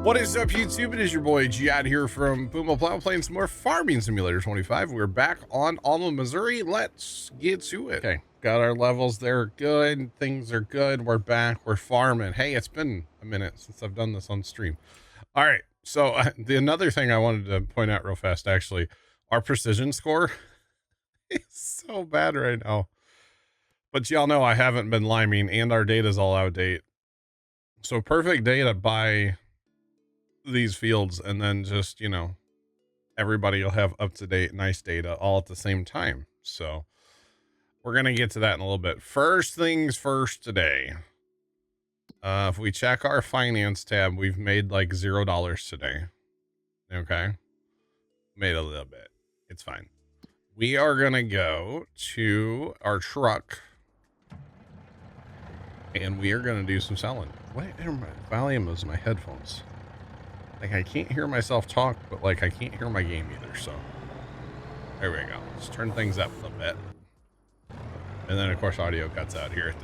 What is up, YouTube? It is your boy Giad here from Puma Plow playing some more Farming Simulator 25. We're back on Alma, Missouri. Let's get to it. Okay, got our levels there. Good. Things are good. We're back. We're farming. Hey, it's been a minute since I've done this on stream. All right. So another thing I wanted to point out real fast, actually, our precision score is so bad right now. But y'all know I haven't been liming and our data's all out of date. So perfect day to buy these fields, and then just, you know, everybody will have up-to-date nice data all at the same time. So we're gonna get to that in a little bit. First things first today, if we check our finance tab, we've made like $0 today. Okay, made a little bit, it's fine. We are gonna go to our truck and we are gonna do some selling. What volume is my headphones? Like, I can't hear myself talk, but like I can't hear my game either. So there we go. Let's turn things up a little bit. And then of course audio cuts out here at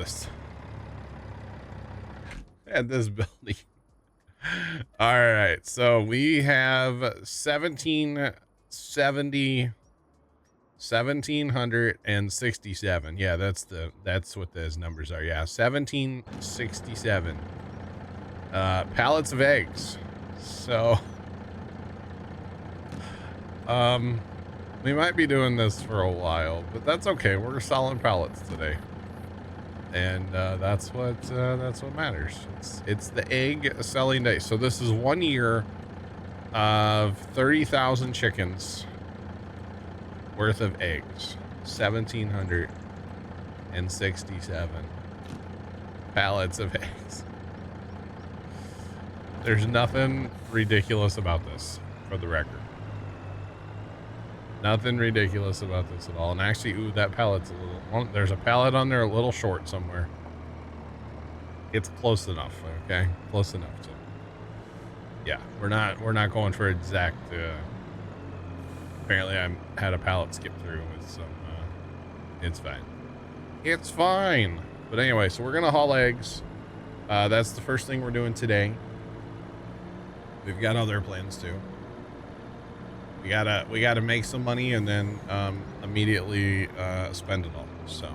this building. All right, so we have 1767. Yeah, that's what those numbers are. Yeah, 1767 pallets of eggs. So we might be doing this for a while, but that's okay. We're selling pallets today, and that's what matters. It's the egg selling day. So this is 1 year of 30,000 chickens worth of eggs. 1767 pallets of eggs. There's nothing ridiculous about this, for the record. Nothing ridiculous about this at all. And actually, ooh, that pallet's a little, there's a pallet on there a little short somewhere. It's close enough, okay? Close enough to, yeah, we're not going for exact, apparently I had a pallet skip through with some, it's fine. It's fine. But anyway, so we're gonna haul eggs. That's the first thing we're doing today. We've got other plans too. We gotta make some money and then immediately spend it all. So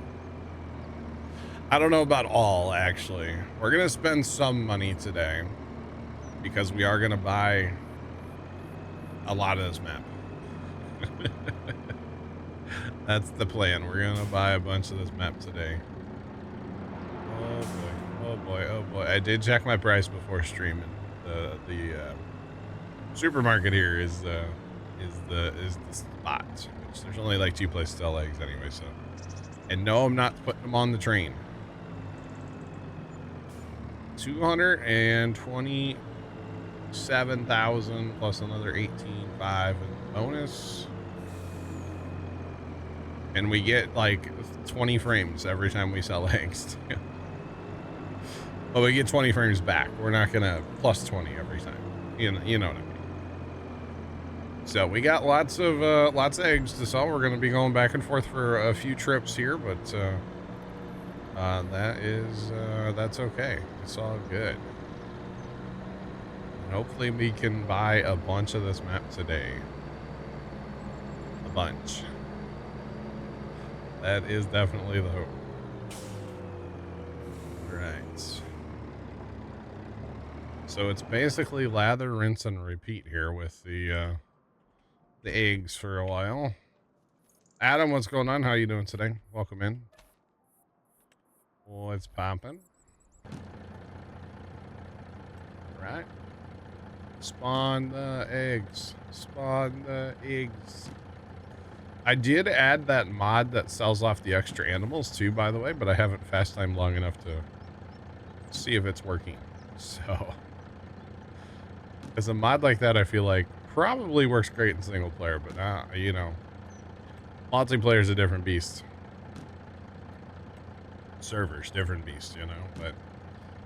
I don't know about all, actually. We're gonna spend some money today because we are gonna buy a lot of this map. That's the plan. We're gonna buy a bunch of this map today. Oh boy, oh boy, oh boy. I did check my price before streaming. The supermarket here is the spot, which there's only like 2 places to sell eggs anyway. So, and no, I'm not putting them on the train. 227,000 plus another 18.5 in bonus, and we get like 20 frames every time we sell eggs. But we get 20 frames back. We're not gonna plus 20 every time. You know what I mean. So we got lots of eggs to sell. We're gonna be going back and forth for a few trips here, but that's okay. It's all good. And hopefully we can buy a bunch of this map today. A bunch. That is definitely the hope. Right. So it's basically lather, rinse, and repeat here with the eggs for a while. Adam, what's going on? How you doing today? Welcome in. What's popping? Right. Spawn the eggs. Spawn the eggs. I did add that mod that sells off the extra animals too, by the way, but I haven't fast timed long enough to see if it's working. So, as a mod like that, I feel like probably works great in single player, but you know, multiplayer is a different beast. Servers, different beast, you know, but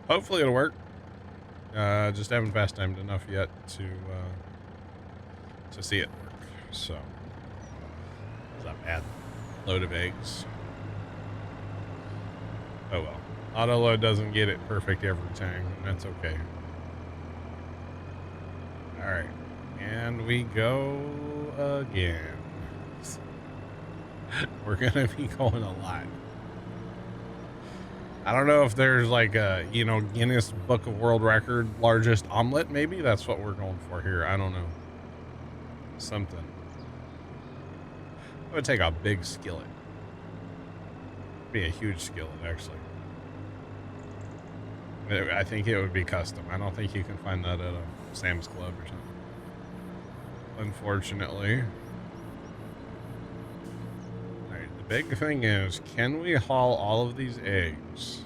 hopefully it'll work. Just haven't fast timed enough yet to see it work. So, I'll add a load of eggs. Oh well. Auto load doesn't get it perfect every time, and that's okay. All right. And we go again. We're going to be going a lot. I don't know if there's like a, you know, Guinness Book of World Record largest omelet. Maybe that's what we're going for here. I don't know. Something. I would take a big skillet. Be a huge skillet, actually. I think it would be custom. I don't think you can find that at a Sam's Club or something. Unfortunately. Alright, the big thing is, can we haul all of these eggs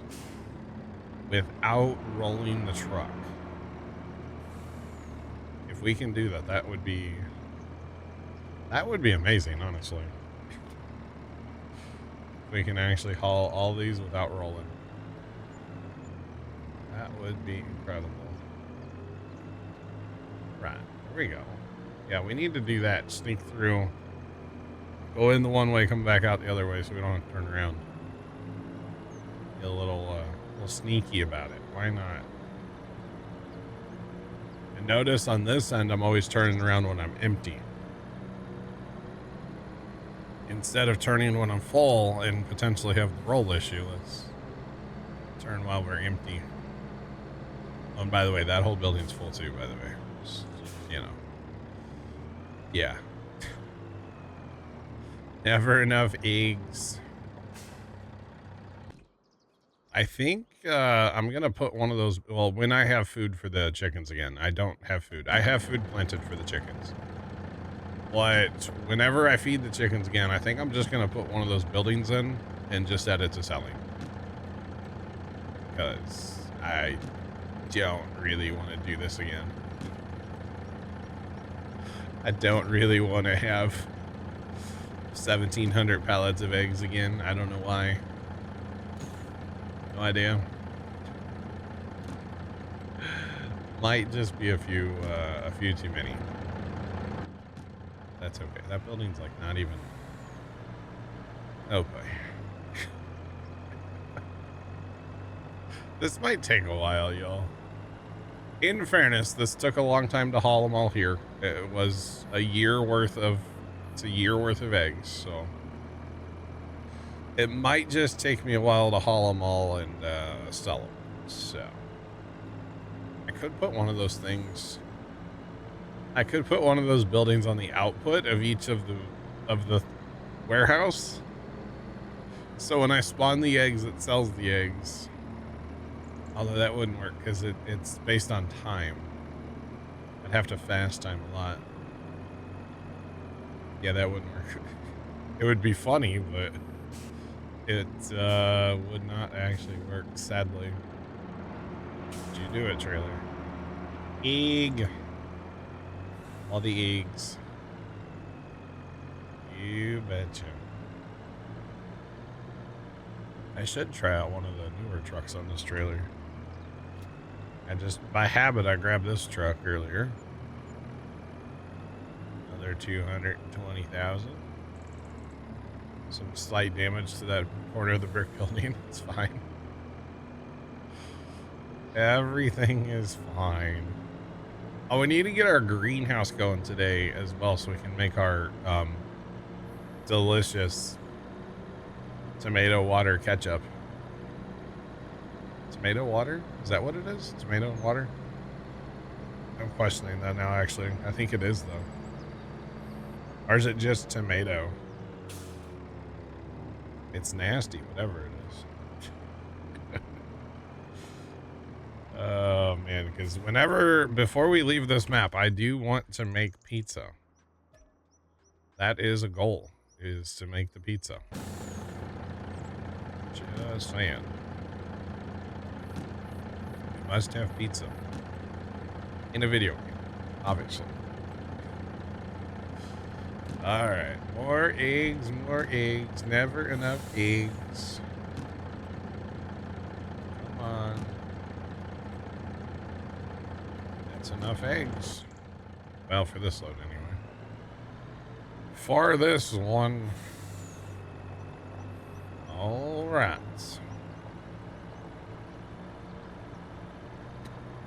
without rolling the truck? If we can do that, that would be amazing, honestly. If we can actually haul all these without rolling. That would be incredible. Right, there we go. Yeah, we need to do that. Sneak through. Go in the one way, come back out the other way so we don't have to turn around. Get a little sneaky about it. Why not? And notice on this end, I'm always turning around when I'm empty. Instead of turning when I'm full and potentially have the roll issue, let's turn while we're empty. Oh, and by the way, that whole building's full too, by the way. Just, you know. Yeah. Never enough eggs. I think I'm going to put one of those... Well, when I have food for the chickens again. I don't have food. I have food planted for the chickens. But whenever I feed the chickens again, I think I'm just going to put one of those buildings in and just set it to selling. Because I don't really want to do this again. I don't really want to have 1,700 pallets of eggs again. I don't know why. No idea. Might just be a few too many. That's okay. That building's like not even... Oh boy. This might take a while, y'all. In fairness, this took a long time to haul them all here. It was a year worth of... It's a year worth of eggs, so... It might just take me a while to haul them all and sell them. So... I could put one of those things... I could put one of those buildings on the output of each of the warehouse. So when I spawn the eggs, it sells the eggs. Although that wouldn't work because it's based on time. I'd have to fast time a lot. Yeah, that wouldn't work. It would be funny, but it would not actually work, sadly. Did you do it, trailer? Egg. All the eggs. You betcha. I should try out one of the newer trucks on this trailer. I just, by habit, I grabbed this truck earlier. Another 220,000. Some slight damage to that corner of the brick building. It's fine. Everything is fine. Oh, we need to get our greenhouse going today as well so we can make our delicious tomato water ketchup. Tomato water? Is that what it is? Tomato and water? I'm questioning that now, actually. I think it is, though. Or is it just tomato? It's nasty, whatever it is. Oh, man, because before we leave this map, I do want to make pizza. That is a goal, is to make the pizza. Just saying. We must have pizza. In a video game, obviously. Alright, more eggs, never enough eggs. Come on. That's enough eggs. Well, for this load anyway. For this one. Alright.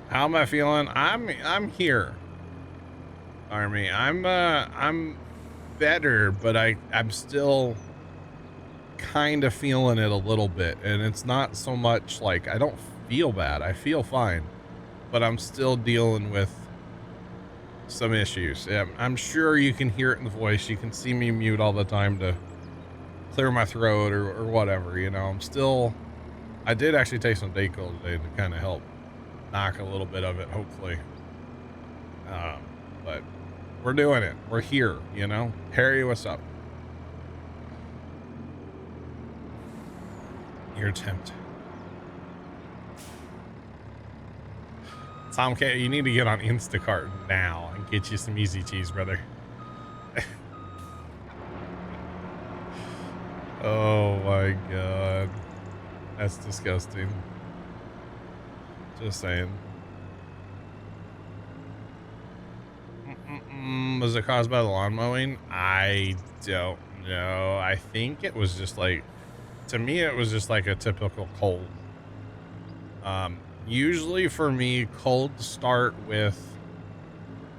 How am I feeling? I'm here. Army. I'm better, but I'm still kind of feeling it a little bit, and it's not so much like I don't feel bad. I feel fine, but I'm still dealing with some issues. Yeah, I'm sure you can hear it in the voice. You can see me mute all the time to clear my throat or whatever, you know. I did actually take some Dayquil today to kind of help knock a little bit of it, hopefully. But we're doing it. We're here, you know. Harry, what's up? Your attempt. Tom K, you need to get on Instacart now and get you some easy cheese, brother. Oh my god. That's disgusting. Just saying. Was it caused by the lawn mowing? I don't know. I think it was just like, to me, it was just like a typical cold. Usually for me, colds start with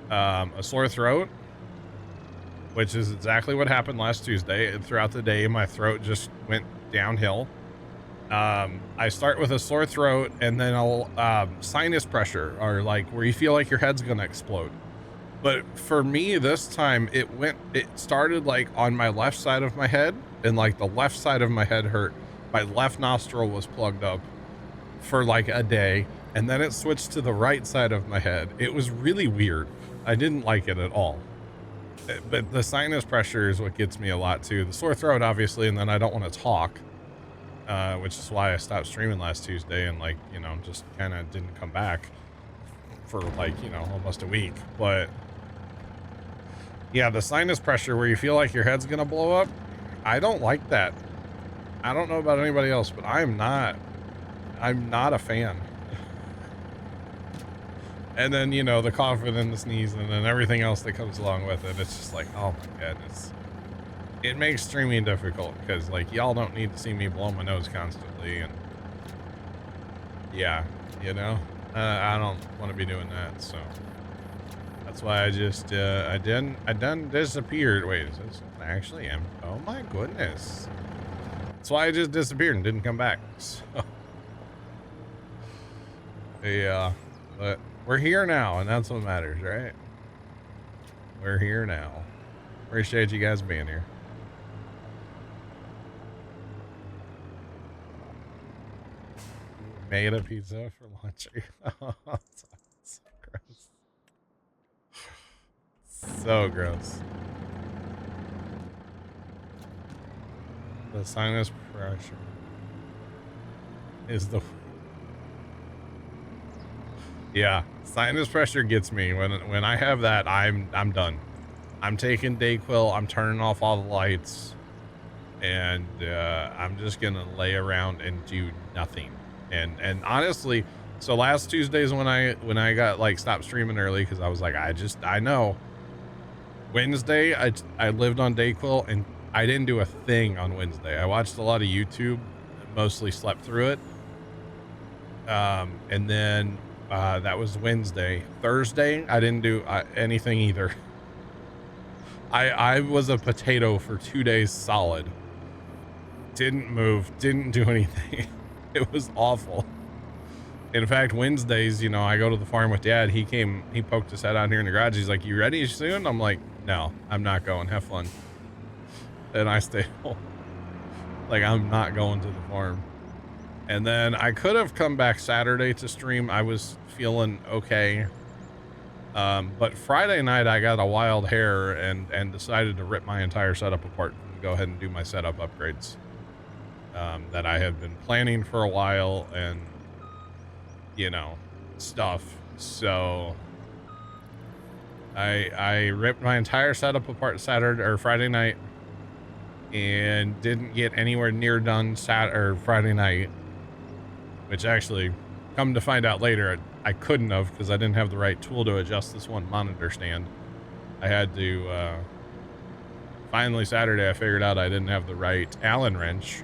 a sore throat, which is exactly what happened last Tuesday. And throughout the day, my throat just went downhill. I start with a sore throat, and then I'll sinus pressure, or like where you feel like your head's gonna explode. But for me this time, it started like on my left side of my head, and like the left side of my head hurt. My left nostril was plugged up for like a day, and then it switched to the right side of my head. It was really weird. I didn't like it at all. But the sinus pressure is what gets me a lot too. The sore throat, obviously, and then I don't want to talk, which is why I stopped streaming last Tuesday and, like, you know, just kind of didn't come back for like, you know, almost a week. But yeah, the sinus pressure where you feel like your head's gonna blow up, I don't like that. I don't know about anybody else, but I'm not a fan. And then, you know, the coughing and the sneezing and everything else that comes along with it. It's just like, oh my goodness. It makes streaming difficult because, like, y'all don't need to see me blow my nose constantly. And yeah, you know, I don't want to be doing that. So that's why I just, I done disappeared. Wait, is this actually am? Oh my goodness. That's why I just disappeared and didn't come back. So yeah, but we're here now, and that's what matters, right? We're here now. Appreciate you guys being here. Made a pizza for lunch. Oh, so gross. So gross. The sinus pressure is the... Yeah, sinus pressure gets me. When I have that, I'm done. I'm taking Dayquil. I'm turning off all the lights, and I'm just gonna lay around and do nothing. And honestly, so last Tuesdays when I got like stopped streaming early because I was like, I know. Wednesday I lived on Dayquil and I didn't do a thing on Wednesday. I watched a lot of YouTube, mostly slept through it. And then that was Wednesday. Thursday I didn't do anything either. I was a potato for 2 days solid. Didn't move, didn't do anything. It was awful. In fact, Wednesdays, you know, I go to the farm with Dad. He poked his head out here in the garage. He's like, "You ready soon?" I'm like, "No, I'm not going. Have fun." And I stayed home. Like, I'm not going to the farm. And then I could have come back Saturday to stream. I was feeling okay. But Friday night I got a wild hair and decided to rip my entire setup apart and go ahead and do my setup upgrades. That I have been planning for a while, and you know, stuff. So I ripped my entire setup apart Saturday or Friday night, and didn't get anywhere near done Friday night. Which actually, come to find out later, I couldn't have because I didn't have the right tool to adjust this one monitor stand. I had to. Finally, Saturday, I figured out I didn't have the right Allen wrench.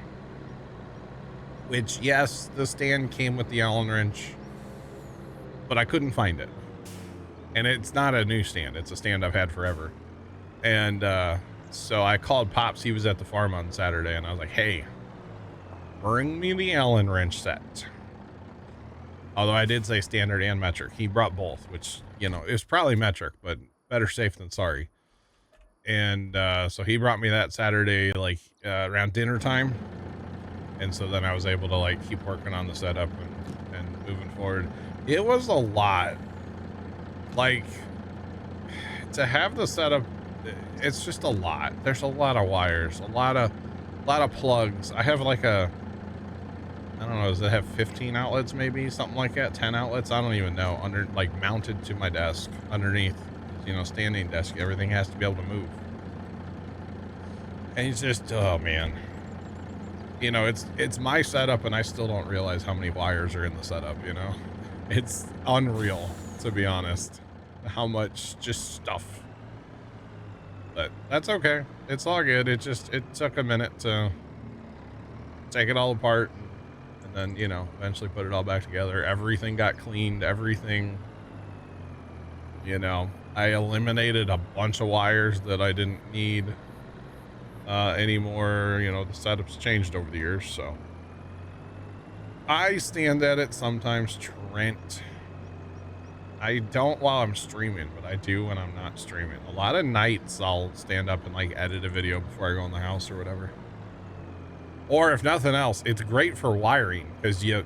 Which, yes, the stand came with the Allen wrench, but I couldn't find it. And it's not a new stand. It's a stand I've had forever. And so I called Pops. He was at the farm on Saturday, and I was like, hey, bring me the Allen wrench set. Although I did say standard and metric. He brought both, which, you know, it was probably metric, but better safe than sorry. And so he brought me that Saturday, like around dinner time. And so then I was able to like keep working on the setup and moving forward. It was a lot. Like, to have the setup, it's just a lot. There's a lot of wires, a lot of plugs. I have like I don't know, does it have 15 outlets maybe? Something like that, 10 outlets? I don't even know. Under, like, mounted to my desk underneath, you know, standing desk. Everything has to be able to move. And it's just, oh man. You know, it's my setup, and I still don't realize how many wires are in the setup, you know? It's unreal, to be honest, how much just stuff. But that's okay. It's all good. It took a minute to take it all apart and then, you know, eventually put it all back together. Everything got cleaned, everything, you know, I eliminated a bunch of wires that I didn't need anymore. You know, the setup's changed over the years, so I stand at it sometimes, Trent. I don't while I'm streaming, but I do when I'm not streaming. A lot of nights I'll stand up and like edit a video before I go in the house or whatever. Or if nothing else, it's great for wiring, because you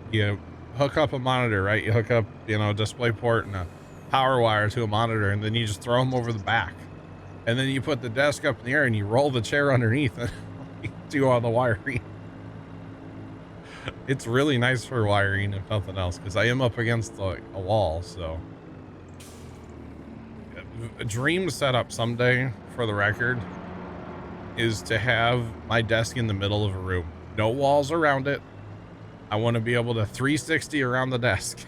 hook up a monitor, right? You hook up, you know, a display port and a power wire to a monitor, and then you just throw them over the back. And then you put the desk up in the air and you roll the chair underneath and do all the wiring. It's really nice for wiring, if nothing else, because I am up against like a wall, so. A dream setup someday, for the record, is to have my desk in the middle of a room. No walls around it. I want to be able to 360 around the desk.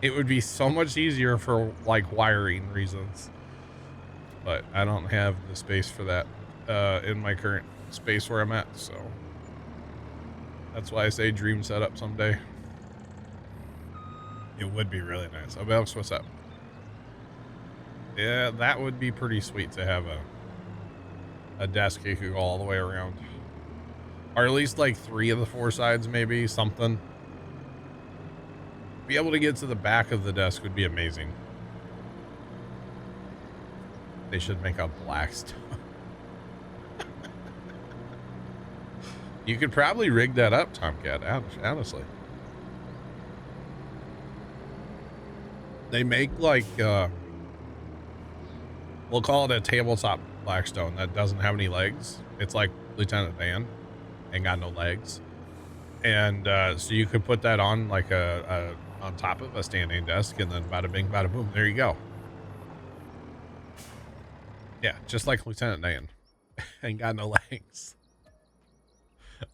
It would be so much easier for like wiring reasons. But I don't have the space for that in my current space where I'm at, so that's why I say dream setup someday. It would be really nice. Oh, Alex, what's up? Yeah, that would be pretty sweet to have a desk you could go all the way around. Or at least like 3 of the 4 sides, maybe, something. Be able to get to the back of the desk would be amazing. They should make a black stone. You could probably rig that up, Tomcat, honestly. They make like, we'll call it a tabletop blackstone that doesn't have any legs. It's like Lieutenant Dan, ain't got no legs. And so you could put that on like on top of a standing desk, and then bada bing, bada boom, there you go. Yeah, just like Lieutenant Dan. Ain't got no legs.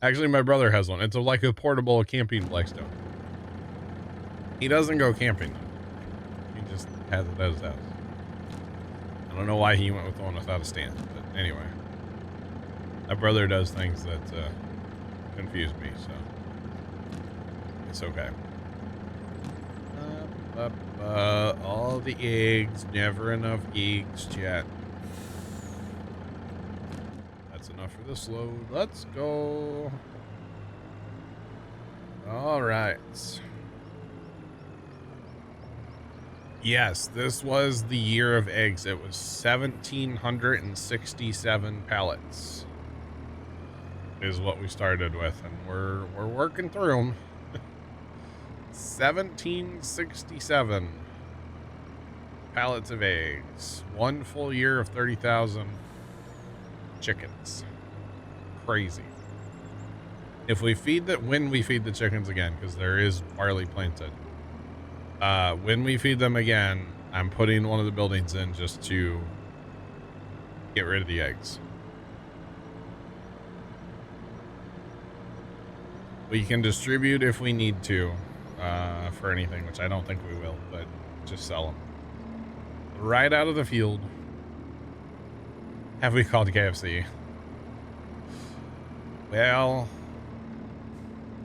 Actually, my brother has one. It's like a portable camping blackstone. He doesn't go camping. He just has it at his house. I don't know why he went with the one without a stand, but anyway. My brother does things that confuse me, so it's okay. All the eggs, never enough eggs yet. That's enough for this load. Let's go. All right. Yes, this was the year of eggs. It was 1,767 pallets is what we started with, and we're working through them. 1,767 pallets of eggs. 1 full year of 30,000 chickens. Crazy. If we feed when we feed the chickens again, because there is barley planted. When we feed them again, I'm putting one of the buildings in just to get rid of the eggs. We can distribute if we need to, for anything, which I don't think we will, but just sell them. Right out of the field. Have we called KFC? Well,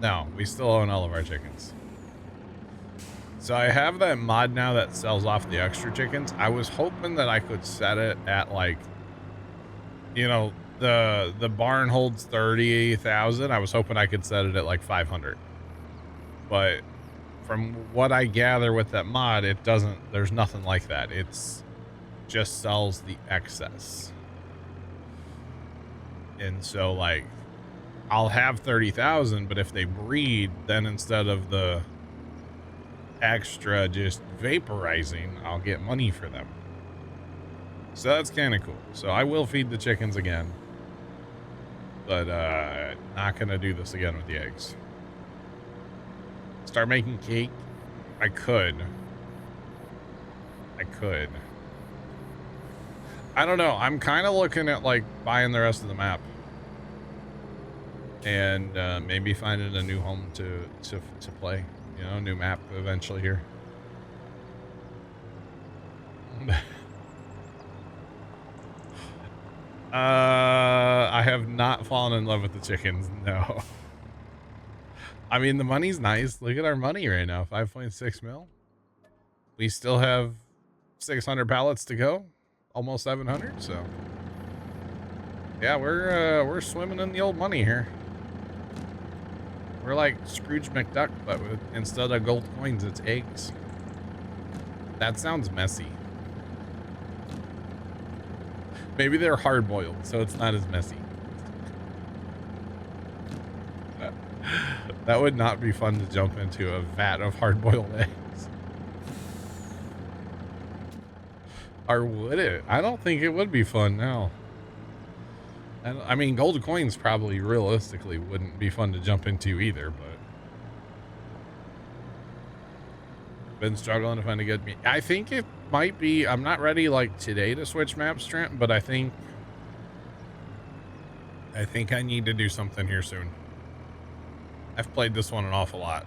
no, we still own all of our chickens. So I have that mod now that sells off the extra chickens. I was hoping that I could set it at like, you know, the barn holds 30,000. I was hoping I could set it at like 500. But from what I gather with that mod, it doesn't, there's nothing like that. It's just sells the excess. And so like I'll have 30,000, but if they breed, then instead of the extra just vaporizing, I'll get money for them. So that's kind of cool. So I will feed the chickens again, but not gonna do this again with the eggs. Start making cake. I could. I don't know. I'm kind of looking at like buying the rest of the map and maybe finding a new home to play. You know, new map eventually here. I have not fallen in love with the chickens. No. I mean, the money's nice. Look at our money right now. 5.6 mil. We still have 600 pallets to go. Almost 700. So yeah, we're swimming in the old money here. We're like Scrooge McDuck, but instead of gold coins, it's eggs. That sounds messy. Maybe they're hard-boiled, so it's not as messy. That would not be fun to jump into a vat of hard-boiled eggs. Or would it? I don't think it would be fun, no. I mean, gold coins probably realistically wouldn't be fun to jump into either, but been struggling to find a good meat. I think it might be, I'm not ready like today to switch maps, Trent, but I think I need to do something here soon. I've played this one an awful lot.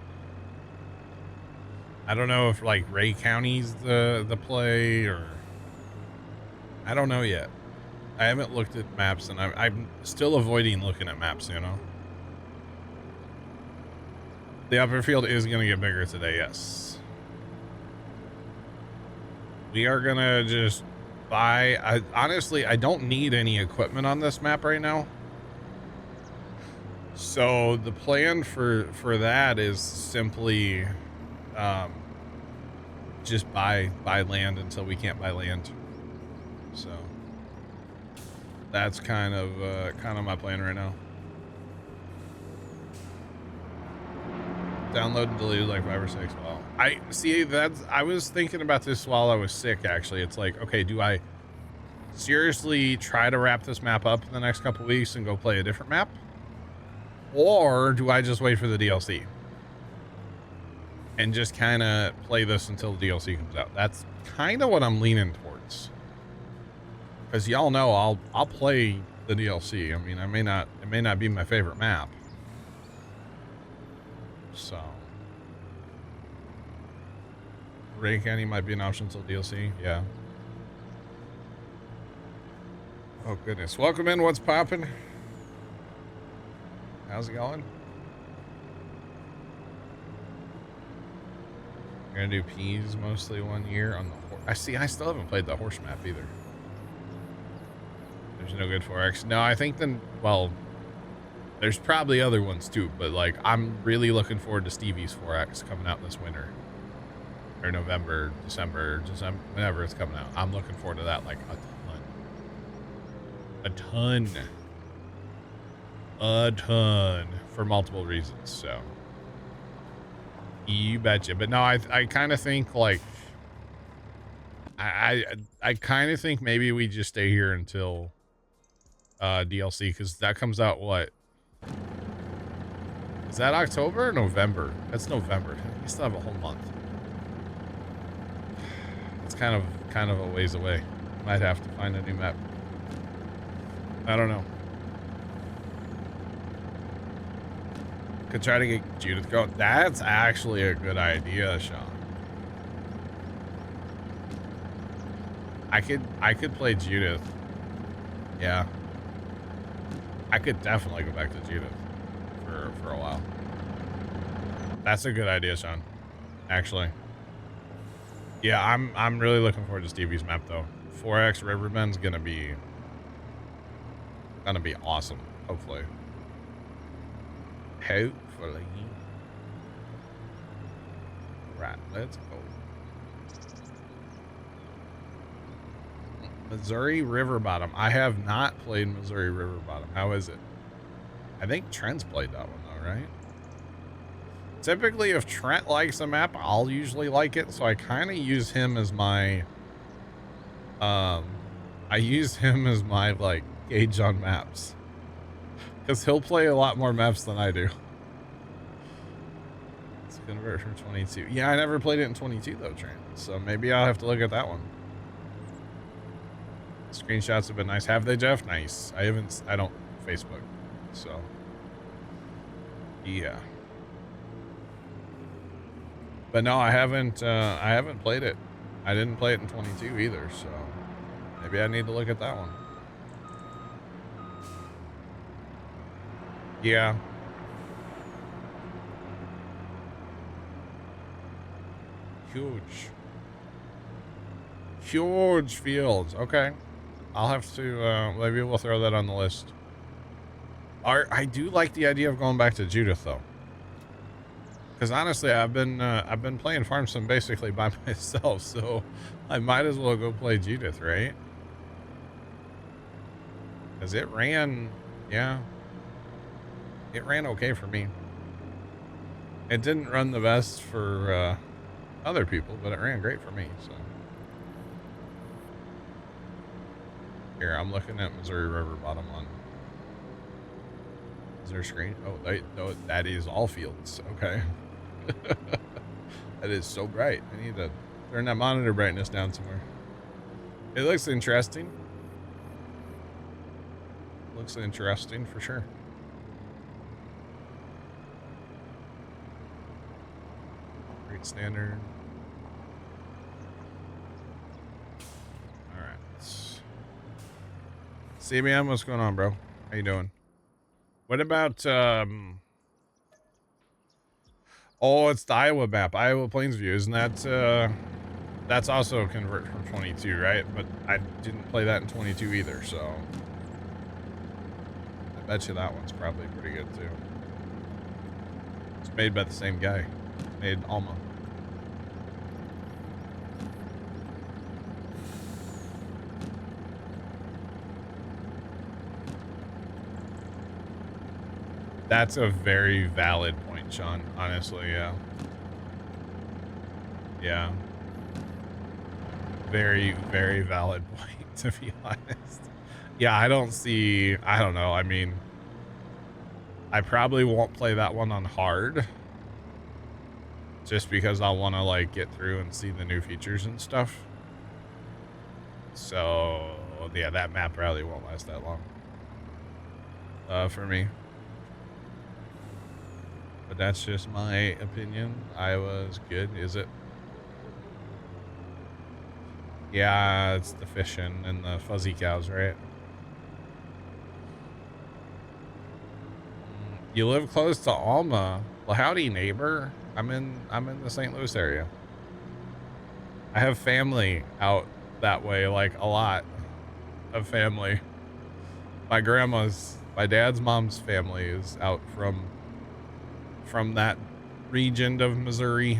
I don't know if like Ray County's the play, or I don't know yet. I haven't looked at maps, and I'm still avoiding looking at maps, you know. The upper field is going to get bigger today, yes. We are going to just buy... honestly, I don't need any equipment on this map right now. So the plan for that is simply just buy land until we can't buy land. So that's kind of my plan right now. Download and deleted like 5 or 6. Well, I was thinking about this while I was sick, actually. It's like, okay, do I seriously try to wrap this map up in the next couple weeks and go play a different map? Or do I just wait for the DLC and just kind of play this until the DLC comes out? That's kind of what I'm leaning towards. Because y'all know I'll play the DLC. I mean, it may not be my favorite map. So Ray County might be an option until DLC. Yeah. Oh goodness. Welcome in. What's poppin'? How's it going? We're gonna do peas mostly 1 year on the horse. I still haven't played the horse map either. There's no good 4X. No, I think well, there's probably other ones too, but like I'm really looking forward to Stevie's 4X coming out this winter. Or November, December, whenever it's coming out. I'm looking forward to that like a ton. A ton for multiple reasons, so you betcha. But no, I kind of think like I kind of think maybe we just stay here until DLC, because that comes out, what is that, October or November? That's November. We still have a whole month. It's kind of a ways away. Might have to find a new map. I don't know. Could try to get Judith going. That's actually a good idea, Sean. I could play Judith. Yeah. I could definitely go back to Judith for a while. That's a good idea, Sean. Actually. Yeah, I'm really looking forward to Stevie's map though. 4X Riverbend's gonna be awesome. Hopefully. Hopefully. Right, let's go. Missouri River Bottom. I have not played Missouri River Bottom. How is it? I think Trent's played that one though, right? Typically, if Trent likes a map, I'll usually like it. So I kind of use him as my, I use him as my like gauge on maps, because he'll play a lot more maps than I do. Let's convert from 22. Yeah, I never played it in 22 though, Trent. So maybe I'll have to look at that one. Screenshots have been nice. Have they, Jeff? Nice. I don't Facebook. So yeah. But no, I haven't played it. I didn't play it in 22 either, so maybe I need to look at that one. Yeah. Huge fields. Okay. I'll have to, maybe we'll throw that on the list. I do like the idea of going back to Judith though. Because honestly, I've been playing Farm Sim basically by myself, so I might as well go play Judith, right? Because it ran, yeah, it ran okay for me. It didn't run the best for other people, but it ran great for me. So here, I'm looking at Missouri River Bottom on. Is there a screen? Oh, no, that is all fields. Okay. That is so bright. I need to turn that monitor brightness down somewhere. It looks interesting. Looks interesting for sure. Great standard. All right. CBM, what's going on, bro? How you doing? What about oh, it's the Iowa map, Iowa Plainsview. Isn't that that's also a convert from 22, right? But I didn't play that in 22 either, so I bet you that one's probably pretty good too. It's made by the same guy. Made Alma. That's a very valid point, Sean. Honestly, yeah. Yeah. Very, very valid point, to be honest. Yeah, I don't know. I mean, I probably won't play that one on hard. Just because I'll want to, like, get through and see the new features and stuff. So, yeah, that map probably won't last that long. For me. But that's just my opinion. Iowa's good, is it? Yeah, it's the fishing and the fuzzy cows, right? You live close to Alma. Well, howdy, neighbor. I'm in the St. Louis area. I have family out that way, like a lot of family. My dad's mom's family is out from that region of Missouri.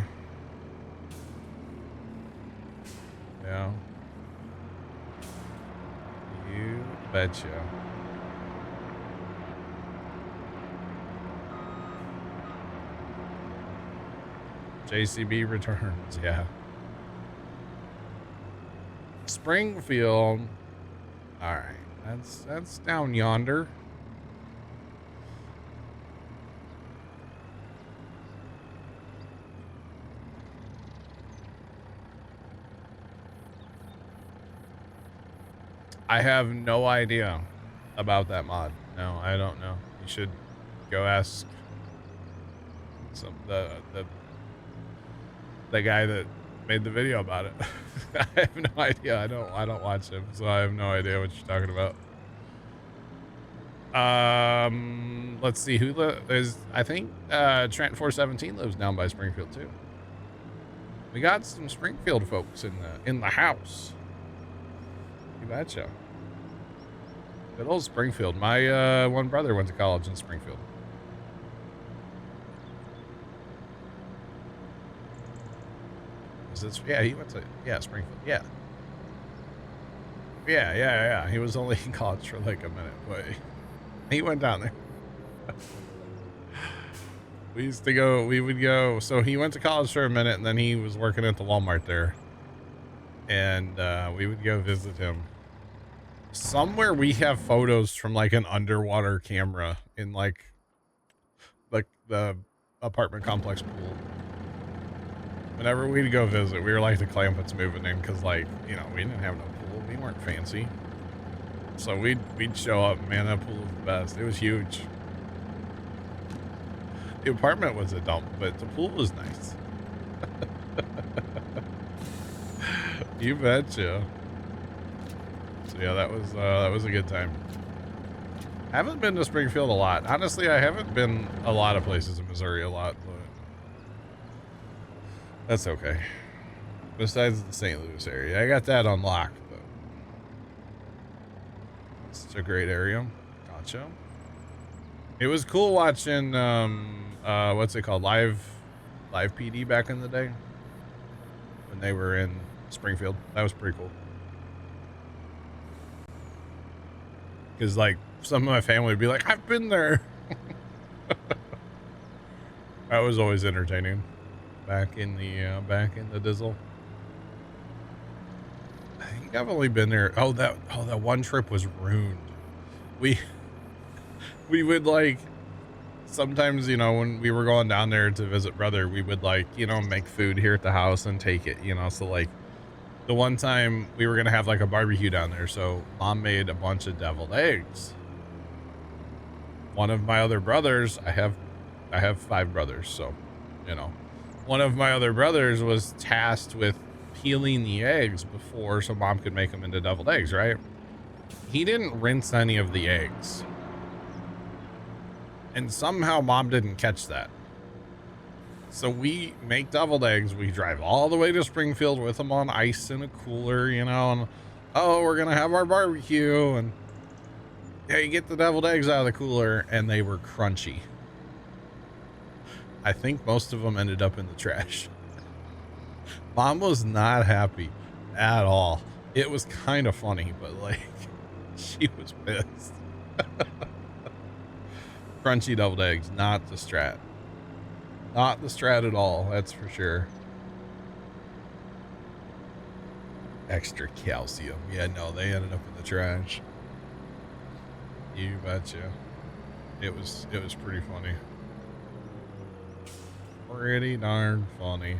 Yeah. You betcha. JCB returns, yeah. Springfield. All right, that's down yonder. I have no idea about that mod. No, I don't know. You should go ask the guy that made the video about it. I have no idea. I don't watch him, so I have no idea what you're talking about. Let's see who is. I think Trent 417 lives down by Springfield too. We got some Springfield folks in the house. You betcha. Good old Springfield. My one brother went to college in Springfield. Is this? Yeah, he went to Springfield. Yeah. He was only in college for like a minute, but he went down there. We would go. So he went to college for a minute, and then he was working at the Walmart there, and we would go visit him. Somewhere we have photos from like an underwater camera in like the apartment complex pool. Whenever we'd go visit, we were like the Clampets moving in because, like, you know, we didn't have no pool. We weren't fancy. So we'd show up, man, that pool was the best. It was huge. The apartment was a dump, but the pool was nice. You betcha. So yeah, that was a good time. I haven't been to Springfield a lot. Honestly, I haven't been a lot of places in Missouri a lot, but that's okay. Besides the St. Louis area, I got that unlocked, but it's a great area. Gotcha. It was cool watching what's it called, live PD back in the day when they were in Springfield. That was pretty cool. Because like some of my family would be like, I've been there. That was always entertaining back in the Dizzle. I think I've only been there. Oh, that one trip was ruined. We would like sometimes, you know, when we were going down there to visit brother, we would like, you know, make food here at the house and take it, you know. So like the one time we were gonna have like a barbecue down there, so mom made a bunch of deviled eggs. One of my other brothers, I have 5 brothers, so you know, one of my other brothers was tasked with peeling the eggs before so mom could make them into deviled eggs, right? He didn't rinse any of the eggs. And somehow mom didn't catch that. So we make deviled eggs. We drive all the way to Springfield with them on ice in a cooler, you know, and oh, we're going to have our barbecue. And yeah, you get the deviled eggs out of the cooler and they were crunchy. I think most of them ended up in the trash. Mom was not happy at all. It was kind of funny, but like she was pissed. Crunchy deviled eggs, not the Strat. Not the Strat at all, that's for sure. Extra calcium. Yeah, no, they ended up in the trash. You betcha. It was pretty funny. Pretty darn funny.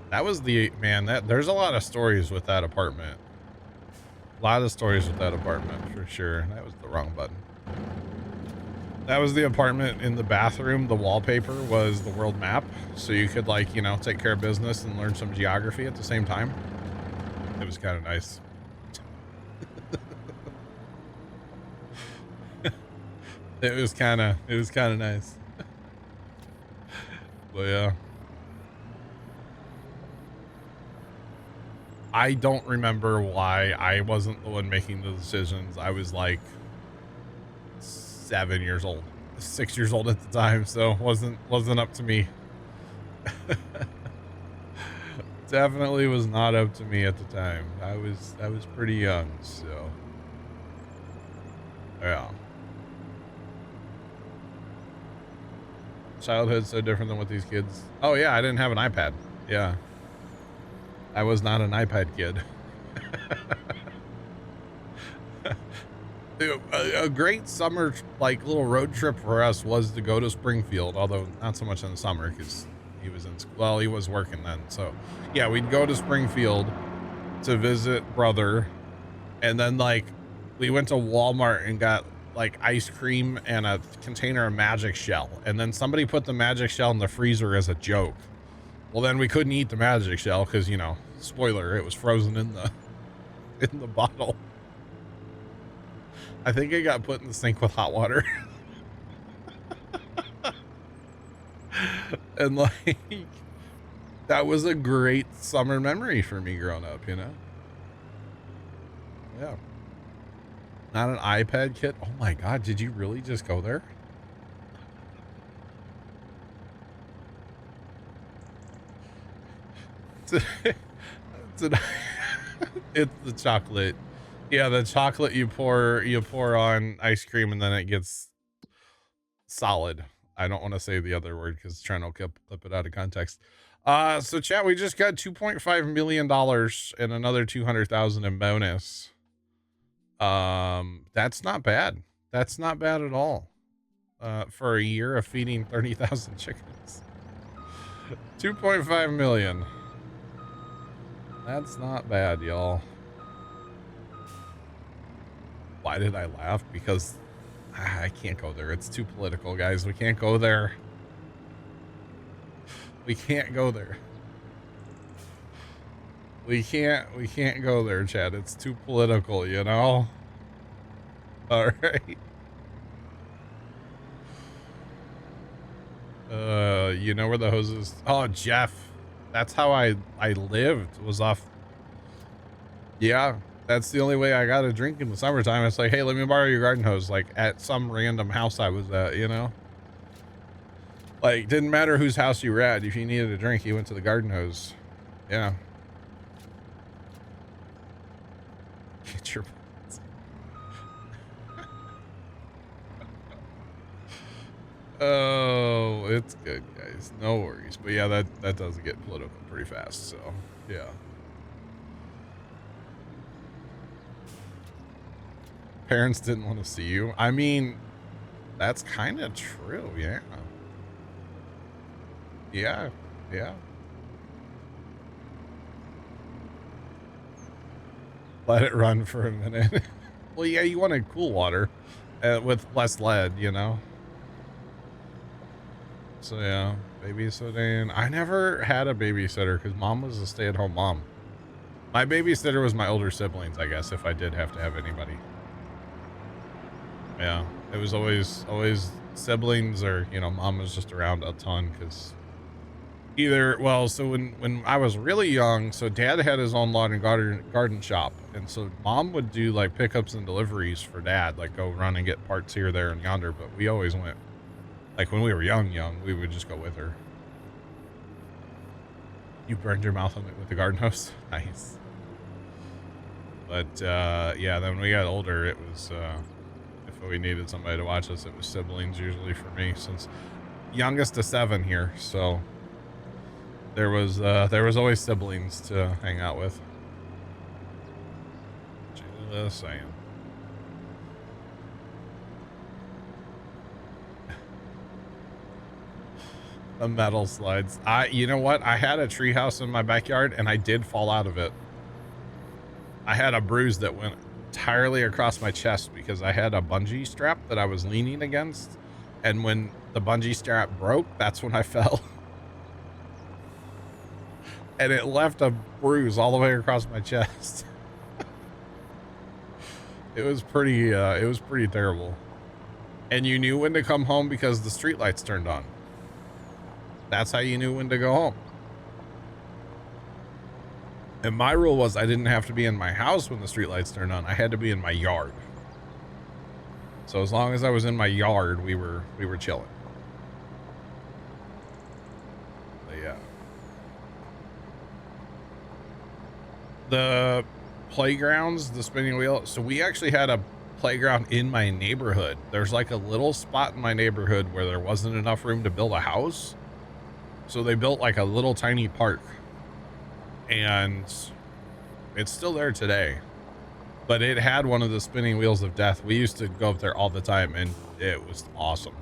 That was there's a lot of stories with that apartment. A lot of stories with that apartment for sure. That was the wrong button. That was the apartment. In the bathroom, the wallpaper was the world map, so you could like, you know, take care of business and learn some geography at the same time. It was kind of nice. It was kind of nice. But yeah, I don't remember why I wasn't the one making the decisions. I was like 7 years old, 6 years old at the time, so wasn't up to me. Definitely was not up to me at the time. I was pretty young, so yeah. Childhood's so different than what these kids. Oh yeah, I didn't have an iPad. Yeah, I was not an iPad kid. A great summer, like little road trip for us was to go to Springfield, although not so much in the summer because he was in school. Well, he was working then. So yeah, we'd go to Springfield to visit brother. And then like we went to Walmart and got like ice cream and a container of Magic Shell. And then somebody put the Magic Shell in the freezer as a joke. Well, then we couldn't eat the Magic Shell because, you know, spoiler, it was frozen in the bottle. I think it got put in the sink with hot water. And like, That was a great summer memory for me growing up, you know? Yeah. Not an iPad kit. Oh my God, did you really just go there? It's the chocolate. Yeah, the chocolate you pour on ice cream and then it gets solid. I don't want to say the other word because trying to clip it out of context. So chat, we just got $2.5 million and another 200,000 in bonus. That's not bad. That's not bad at all. For a year of feeding 30,000 chickens. 2.5 million. That's not bad, y'all. Why did I laugh? Because I can't go there. It's too political, guys. We can't go there. We can't go there. We can't go there, Chad. It's too political, you know? All right. You know where the hoses? Oh, Jeff. That's how I lived, was off. Yeah, that's the only way I got a drink in the summertime. It's like, hey, let me borrow your garden hose, like at some random house I was at, you know? Like, didn't matter whose house you were at. If you needed a drink, you went to the garden hose. Yeah. Get your Oh, it's good, guys. No worries. But yeah, that does get political pretty fast, so yeah. Parents didn't want to see you. I mean, that's kind of true, yeah. Yeah, yeah. Let it run for a minute. Well, yeah, you wanted cool water with less lead, you know? So yeah, babysitting. I never had a babysitter because mom was a stay-at-home mom. My babysitter was my older siblings, I guess, if I did have to have anybody. Yeah, it was always siblings or, you know, mom was just around a ton because either, well, so when I was really young, so dad had his own lawn and garden shop. And so mom would do like pickups and deliveries for dad, like go run and get parts here, there, and yonder. But we always went, like when we were young, we would just go with her. You burned your mouth on it with the garden hose? Nice. But yeah, then when we got older, it was, if we needed somebody to watch us, it was siblings usually for me, since youngest of 7 here. So there was always siblings to hang out with. Just saying. The metal slides. You know what? I had a treehouse in my backyard and I did fall out of it. I had a bruise that went entirely across my chest because I had a bungee strap that I was leaning against. And when the bungee strap broke, that's when I fell. And it left a bruise all the way across my chest. It was pretty terrible. And you knew when to come home because the street lights turned on. That's how you knew when to go home. And my rule was I didn't have to be in my house when the street lights turned on. I had to be in my yard. So as long as I was in my yard, we were chilling. But yeah. The playgrounds, the spinning wheel. So we actually had a playground in my neighborhood. There's like a little spot in my neighborhood where there wasn't enough room to build a house. So they built like a little tiny park. And it's still there today. But it had one of the spinning wheels of death. We used to go up there all the time and it was awesome.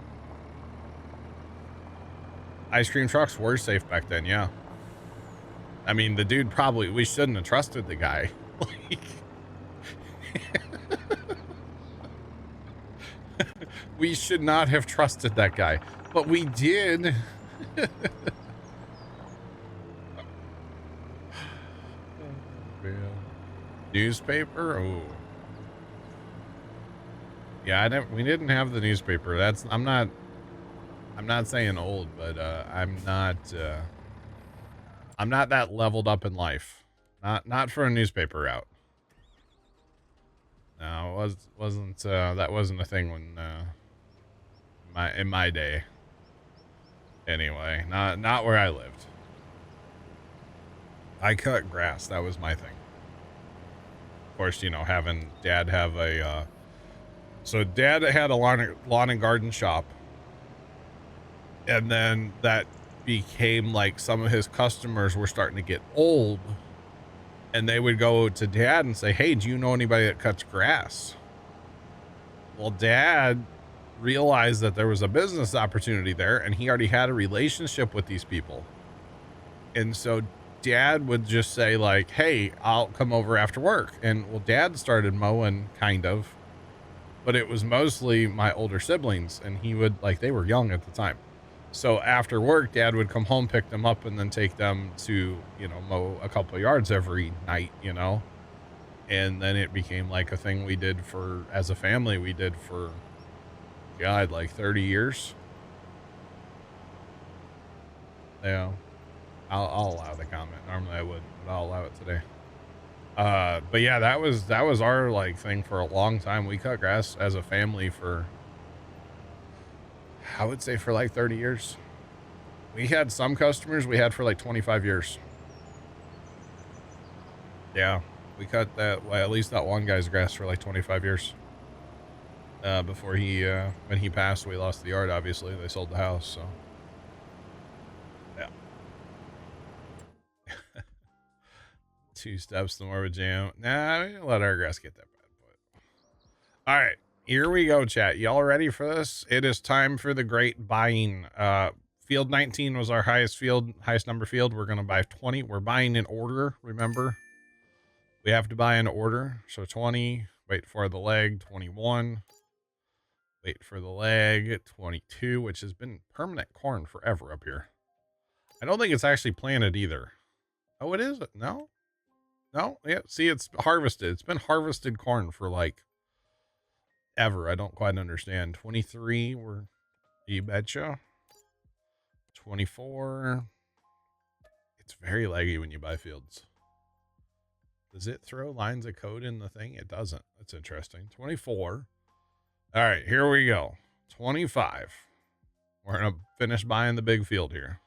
Ice cream trucks were safe back then, yeah. I mean, the dude we shouldn't have trusted the guy. We should not have trusted that guy, but we did. Newspaper? Oh. Yeah, we didn't have the newspaper. I'm not saying old, but I'm I'm not that leveled up in life. Not for a newspaper route. No, that wasn't a thing when in my day. Anyway, not where I lived. I cut grass. That was my thing. Of course, you know, having dad have a so dad had a lawn and garden shop, and then that became like some of his customers were starting to get old, and they would go to dad and say, hey, do you know anybody that cuts grass? Well, dad realized that there was a business opportunity there, and he already had a relationship with these people. And so dad would just say like, hey, I'll come over after work. And well, dad started mowing kind of, but it was mostly my older siblings, and he would like, they were young at the time. So after work, dad would come home, pick them up, and then take them to, you know, mow a couple of yards every night, you know? And then it became like a thing we did for, as a family, we did for, God, like 30 years. Yeah. I'll allow the comment. Normally I wouldn't, but I'll allow it today. But yeah, that was our like thing for a long time. We cut grass as a family for, I would say, for like 30 years. We had some customers we had for like 25 years. Yeah, we cut that, well, at least that one guy's grass for like 25 years. Before he, when he passed, we lost the yard, obviously. They sold the house, so. Yeah. 2 steps, the more of a jam. Nah, we didn't let our grass get that bad. But. All right, here we go, chat. Y'all ready for this? It is time for the great buying. Field 19 was our highest number field. We're going to buy 20. We're buying in order, remember? We have to buy in order. So 20, wait for the leg, 21. Wait for the leg, 22, which has been permanent corn forever up here. I don't think it's actually planted either. Oh, it is? No? No? Yeah, see, it's harvested. It's been harvested corn for like ever. I don't quite understand. 23, you betcha. 24. It's very laggy when you buy fields. Does it throw lines of code in the thing? It doesn't. That's interesting. 24. All right, here we go. 25. We're going to finish buying the big field here.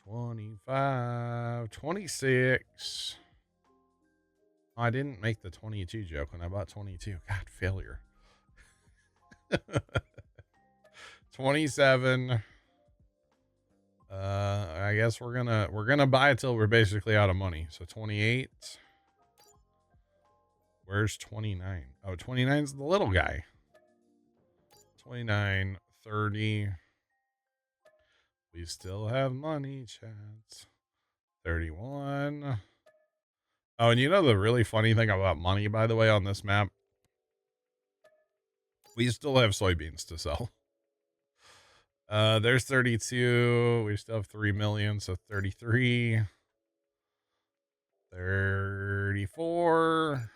25. 26. Oh, I didn't make the 22 joke when I bought 22. God, failure. 27. I guess we're gonna buy it till we're basically out of money. So 28. Where's 29? Oh, 29's the little guy. 29, 30. We still have money, chat. 31. Oh, and you know the really funny thing about money, by the way, on this map? We still have soybeans to sell. There's 32. We still have 3 million, so 33. 34.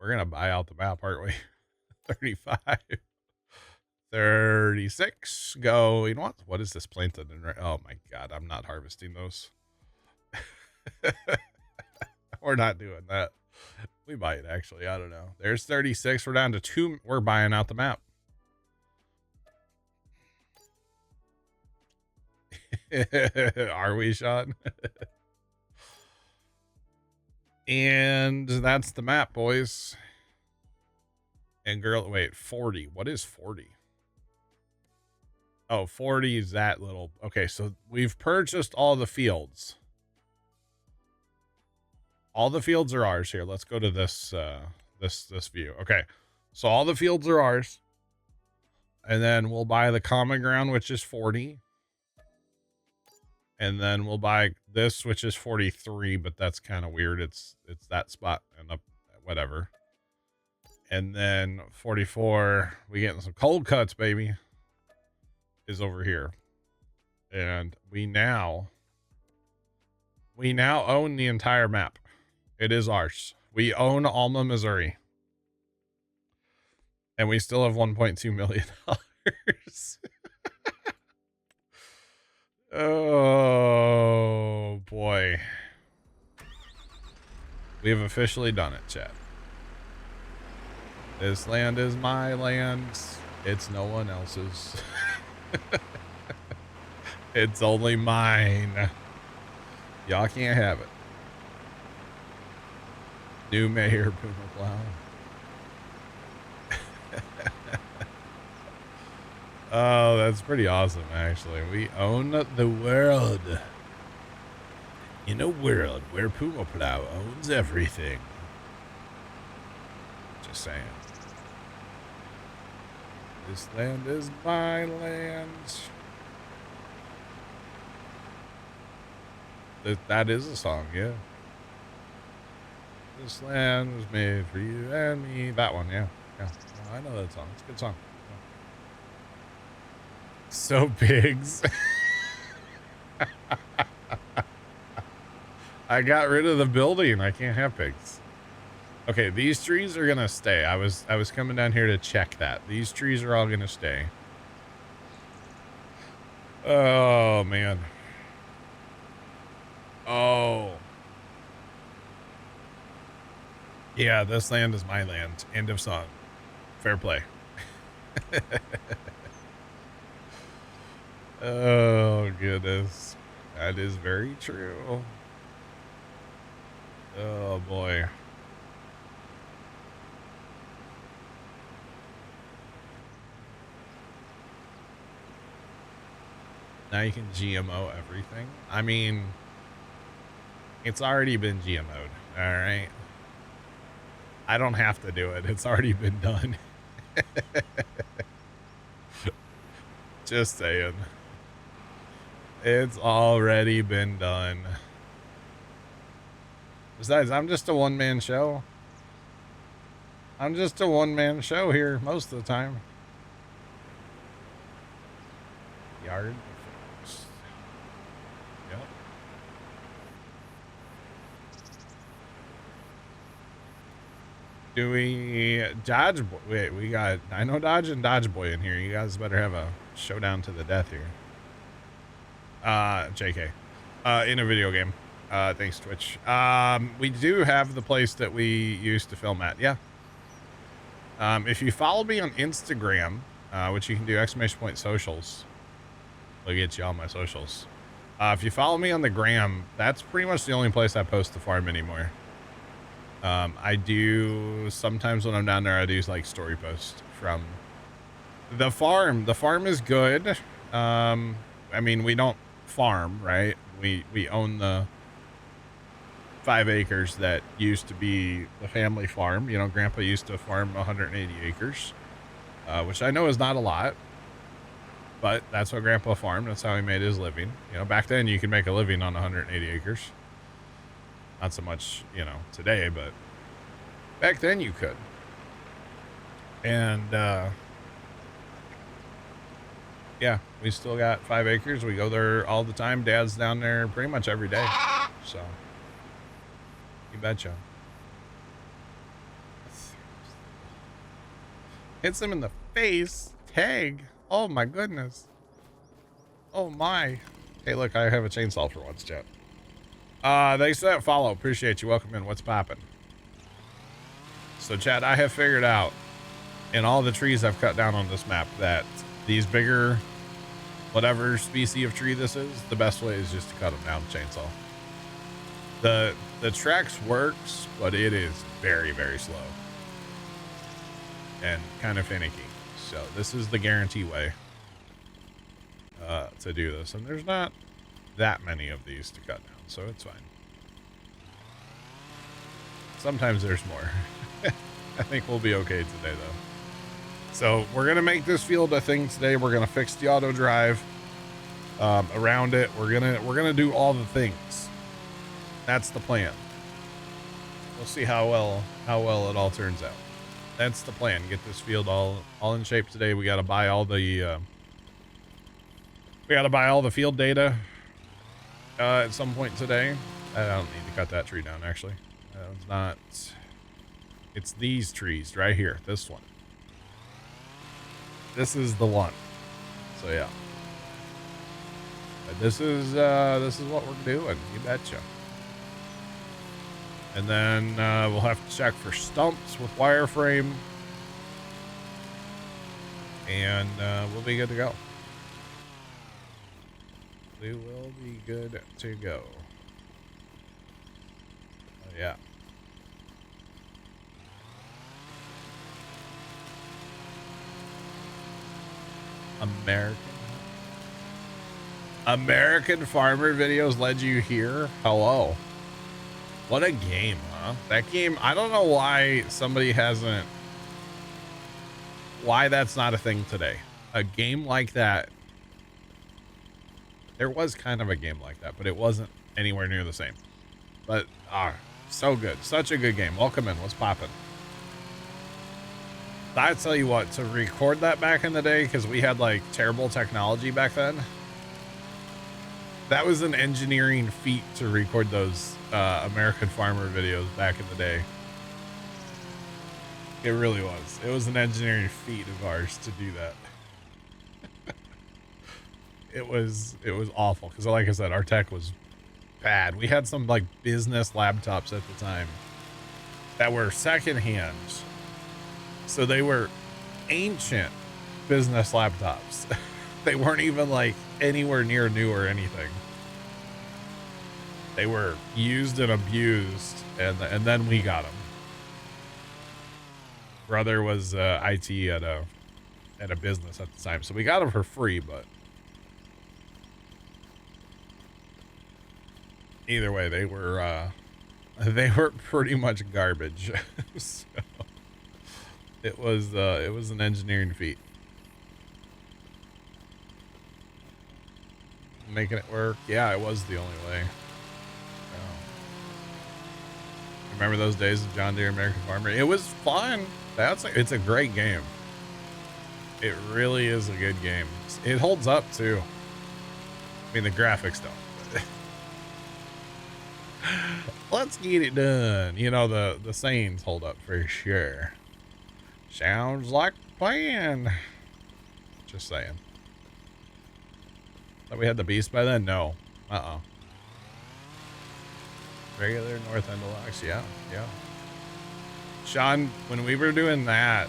We're gonna buy out the map, aren't we? 35. 36. Go. You know what is this planted in? Oh my god, I'm not harvesting those. We're not doing that. We might actually. I don't know. There's 36. We're down to 2. We're buying out the map. Are we, Sean? And that's the map, boys. And girl, wait, 40. What is 40? Oh, 40 is that little. Okay, so we've purchased all the fields. All the fields are ours here. Let's go to this this view. Okay. So all the fields are ours. And then we'll buy the common ground, which is 40. And then we'll buy this, which is 43, but that's kind of weird. It's that spot and up, whatever. And then 44, we getting some cold cuts, baby, is over here. And we now own the entire map. It is ours. We own Alma, Missouri. And we still have $1.2 million. Oh, We have officially done it, chat. This land is my land. It's no one else's. It's only mine. Y'all can't have it. New mayor, Puma Plow. Oh, that's pretty awesome, actually. We own the world. In a world where Puma Plow owns everything. Just saying. This land is my land. That is a song, yeah. This land was made for you and me. That one, yeah. Yeah, I know that song. It's a good song. Yeah. So pigs. I got rid of the building. I can't have pigs. Okay, these trees are gonna stay. I was coming down here to check that. These trees are all gonna stay. Oh man. Oh. Yeah, this land is my land. End of song. Fair play. Oh goodness. That is very true. Oh boy. Now you can GMO everything. I mean, it's already been GMO'd, all right? I don't have to do it. It's already been done. Just saying. It's already been done. Besides, I'm just a one-man show. I'm just a one-man show here most of the time. Yard. Yep. Do we dodge? Wait, we got Dino Dodge and Dodge Boy in here. You guys better have a showdown to the death here. JK. In a video game. Thanks, Twitch. We do have the place that we used to film at. Yeah. If you follow me on Instagram, which you can do !socials. Look at you all my socials. If you follow me on the gram, that's pretty much the only place I post the farm anymore. I do sometimes when I'm down there, I do like story posts from the farm. The farm is good. I mean, we don't farm, right? We own the 5 acres that used to be the family farm. You know, Grandpa used to farm 180 acres, which I know is not a lot, but that's what Grandpa farmed. That's how he made his living. You know, back then you could make a living on 180 acres. Not so much, you know, today, but back then you could. And, yeah, we still got 5 acres. We go there all the time. Dad's down there pretty much every day. So, you betcha. Hits him in the face. Tag. Oh my goodness. Oh my. Hey, look, I have a chainsaw for once, chat. Thanks for that follow. Appreciate you. Welcome in. What's poppin'? So, chat, I have figured out in all the trees I've cut down on this map that these bigger, whatever species of tree this is, the best way is just to cut them down with a chainsaw. The Trex works, but it is very, very slow and kind of finicky. So this is the guarantee way to do this. And there's not that many of these to cut down, so it's fine. Sometimes there's more. I think we'll be okay today, though. So we're going to make this field a thing today. We're going to fix the auto drive around it. We're going to do all the things. That's the plan. We'll see how well it all turns out. That's the plan. Get this field all in shape today. We got to buy all the field data at some point today. I don't need to cut that tree down, actually. It's not. It's these trees right here. This one. This is the one. So yeah. But this is what we're doing. You betcha. And then we'll have to check for stumps with wireframe. And we'll be good to go. We will be good to go. Oh, yeah. American Farmer videos led you here. Hello. What a game, huh? That game, I don't know why somebody hasn't, why that's not a thing today. A game like that. There was kind of a game like that, but it wasn't anywhere near the same. But, so good. Such a good game. Welcome in. What's poppin'? I tell you what, to record that back in the day, because we had like terrible technology back then, that was an engineering feat to record those American Farmer videos back in the day. It really was. It was an engineering feat of ours to do that. It was awful, because like I said, our tech was bad. We had some like business laptops at the time that were secondhand. So they were ancient business laptops. They weren't even like anywhere near new or anything. They were used and abused, and then we got them. Brother was IT at a business at the time, so we got them for free. But either way, they were pretty much garbage. So it was an engineering feat. Making it work. Yeah, it was the only way. Remember those days of John Deere American Farmer? It was fun. It's a great game. It really is a good game. It holds up too. I mean, the graphics don't. Let's get it done. You know, the sayings hold up for sure. Sounds like a plan. Just saying. Thought we had the Beast by then? No. Regular North End Deluxe. Yeah. Sean, when we were doing that,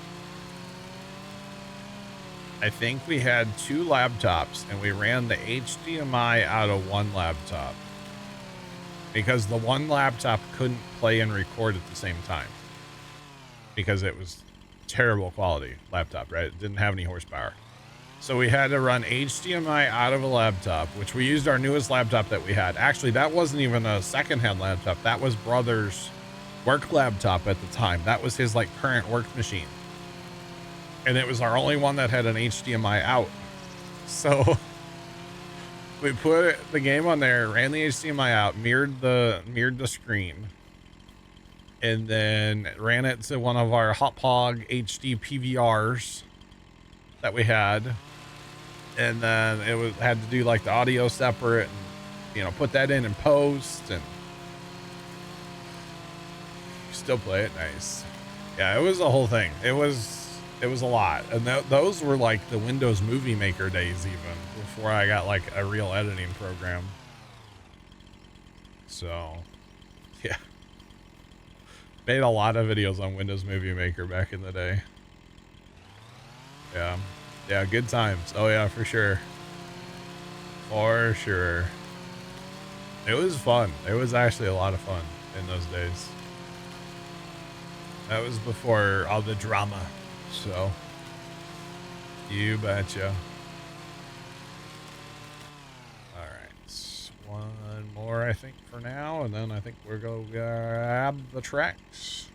I think we had 2 laptops and we ran the HDMI out of one laptop because the one laptop couldn't play and record at the same time because it was terrible quality laptop, right? It didn't have any horsepower. So we had to run HDMI out of a laptop, which we used our newest laptop that we had. Actually, that wasn't even a secondhand laptop. That was brother's work laptop at the time. That was his like current work machine. And it was our only one that had an HDMI out. So we put the game on there, ran the HDMI out, mirrored the screen, and then ran it to one of our Hauppauge HD PVRs that we had. And then had to do like the audio separate and, you know, put that in post and still play it nice. Yeah, it was a whole thing. It was a lot. And those were like the Windows Movie Maker days even before I got like a real editing program. So yeah, made a lot of videos on Windows Movie Maker back in the day. Yeah, good times. Oh yeah, for sure. For sure. It was fun. It was actually a lot of fun in those days. That was before all the drama. So, you betcha. All right. One more, I think, for now. And then I think we're going to grab the tracks.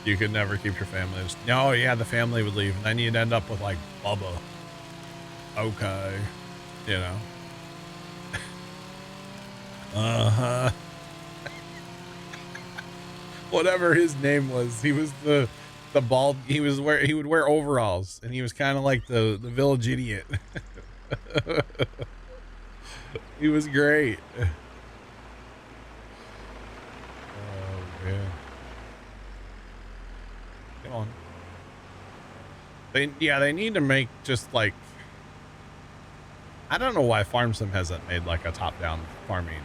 You could never keep your family. No, yeah, the family would leave. And then you'd end up with like Bubba. Okay. You know. Uh-huh. Whatever his name was. He was the bald. He would wear overalls. And he was kind of like the village idiot. He was great. Oh, man. Come on. They need to make just like I don't know why FarmSim hasn't made like a top-down farming.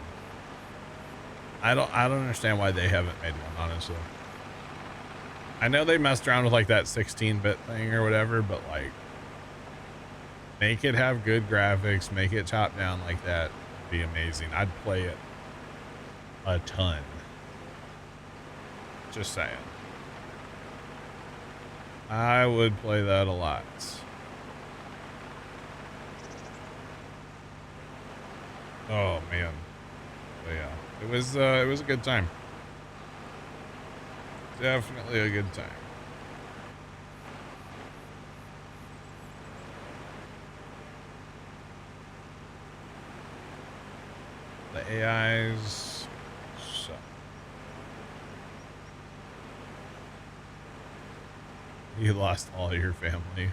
I don't understand why they haven't made one, honestly. I know they messed around with like that 16-bit thing or whatever, but like make it have good graphics, make it top down like that would be amazing. I'd play it a ton. Just saying. I would play that a lot. Oh man. But yeah. It was a good time. Definitely a good time. The AIs suck. You lost all your family.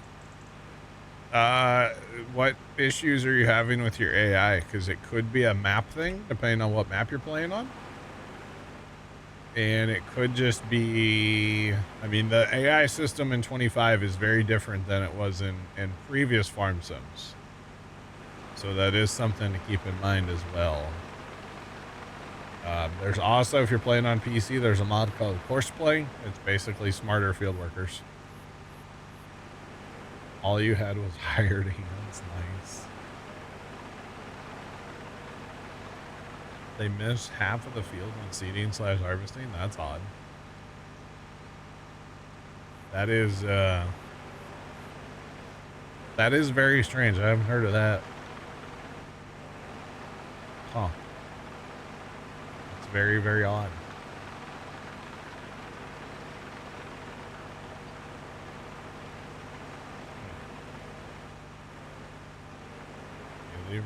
What issues are you having with your AI? Because it could be a map thing, depending on what map you're playing on. And it could just be, I mean, the AI system in 25 is very different than it was in previous farm sims. So that is something to keep in mind as well. There's also, if you're playing on PC, there's a mod called Horseplay. It's basically smarter field workers. All you had was hired hands. Nice. They missed half of the field when seeding / harvesting. That's odd. That is very strange. I haven't heard of that. Huh. It's very, very odd.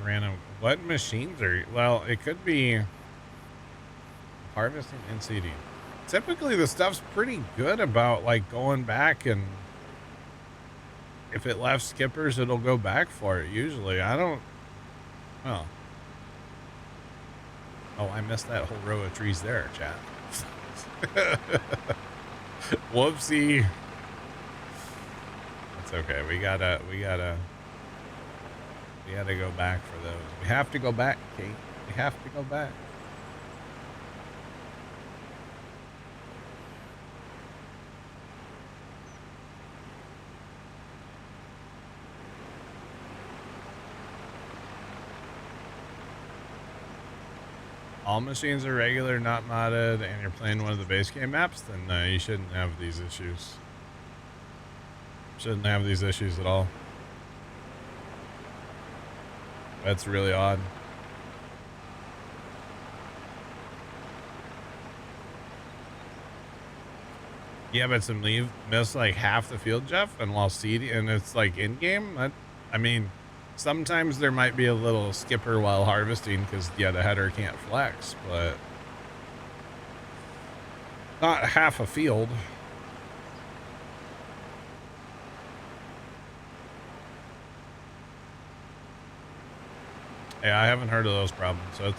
Random. What machines are you? Well, it could be harvesting and seeding. Typically the stuff's pretty good about like going back, and if it left skippers, it'll go back for it usually. I don't. Oh, I missed that whole row of trees there, chat. Whoopsie. That's okay. We gotta go back for those. We have to go back, Kate. We have to go back. All machines are regular, not modded, and you're playing one of the base game maps, then you shouldn't have these issues. Shouldn't have these issues at all. That's really odd. Yeah, but some missed like half the field, Jeff, and while seeding, and it's like in game. I mean, sometimes there might be a little skipper while harvesting because yeah, the header can't flex, but not half a field. Yeah, I haven't heard of those problems. So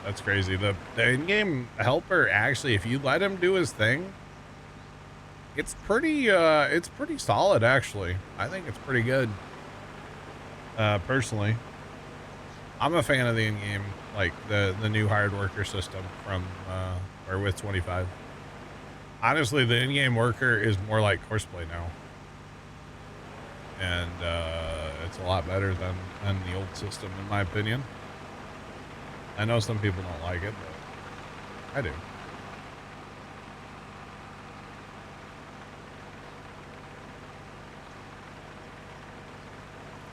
that's crazy. The in-game helper, actually, if you let him do his thing, it's pretty solid, actually. I think it's pretty good. Personally, I'm a fan of the in-game, like the new hired worker system from or with 25. Honestly, the in-game worker is more like Horseplay now, and it's a lot better than the old system, in my opinion. I know some people don't like it, but I do.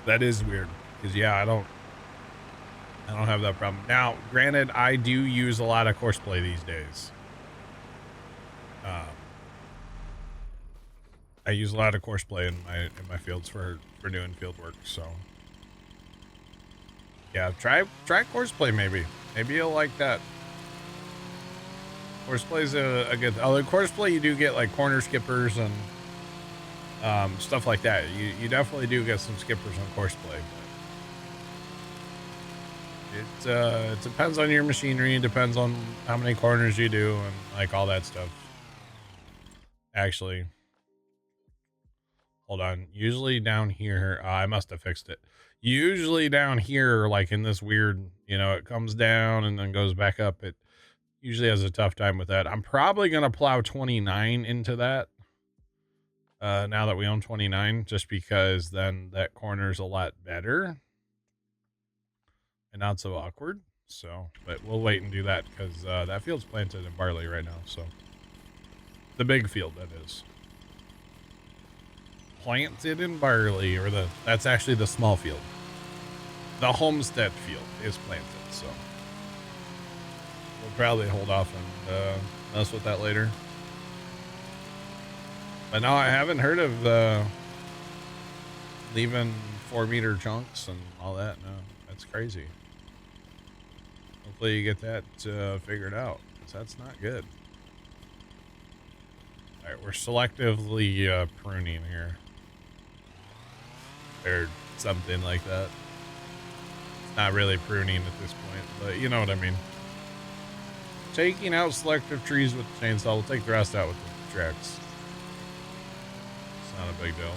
That is weird, because yeah, I don't have that problem. Now, granted, I do use a lot of Horseplay these days. I use a lot of Horseplay in my fields for doing field work, so yeah, try Horseplay maybe. Maybe you'll like that. Horseplay's a good. Although Horseplay, you do get like corner skippers and stuff like that. You definitely do get some skippers on Horseplay. It depends on your machinery. It depends on how many corners you do and like all that stuff. Actually, Hold on. Usually down here, I must have fixed it. Usually down here, like in this weird, you know, it comes down and then goes back up. It usually has a tough time with that. I'm probably going to plow 29 into that. Now that we own 29, just because then that corner's a lot better and not so awkward. So, but we'll wait and do that because that field's planted in barley right now. So the big field, that is. Planted in barley, or that's actually the small field. The homestead field is planted, so we'll probably hold off and mess with that later. But no, I haven't heard of leaving 4-meter chunks and all that. No, that's crazy. Hopefully you get that figured out, because that's not good. All right, we're selectively pruning here. Or something like that. It's not really pruning at this point, but you know what I mean. Taking out selective trees with the chainsaw. We'll take the rest out with the tracks. It's not a big deal.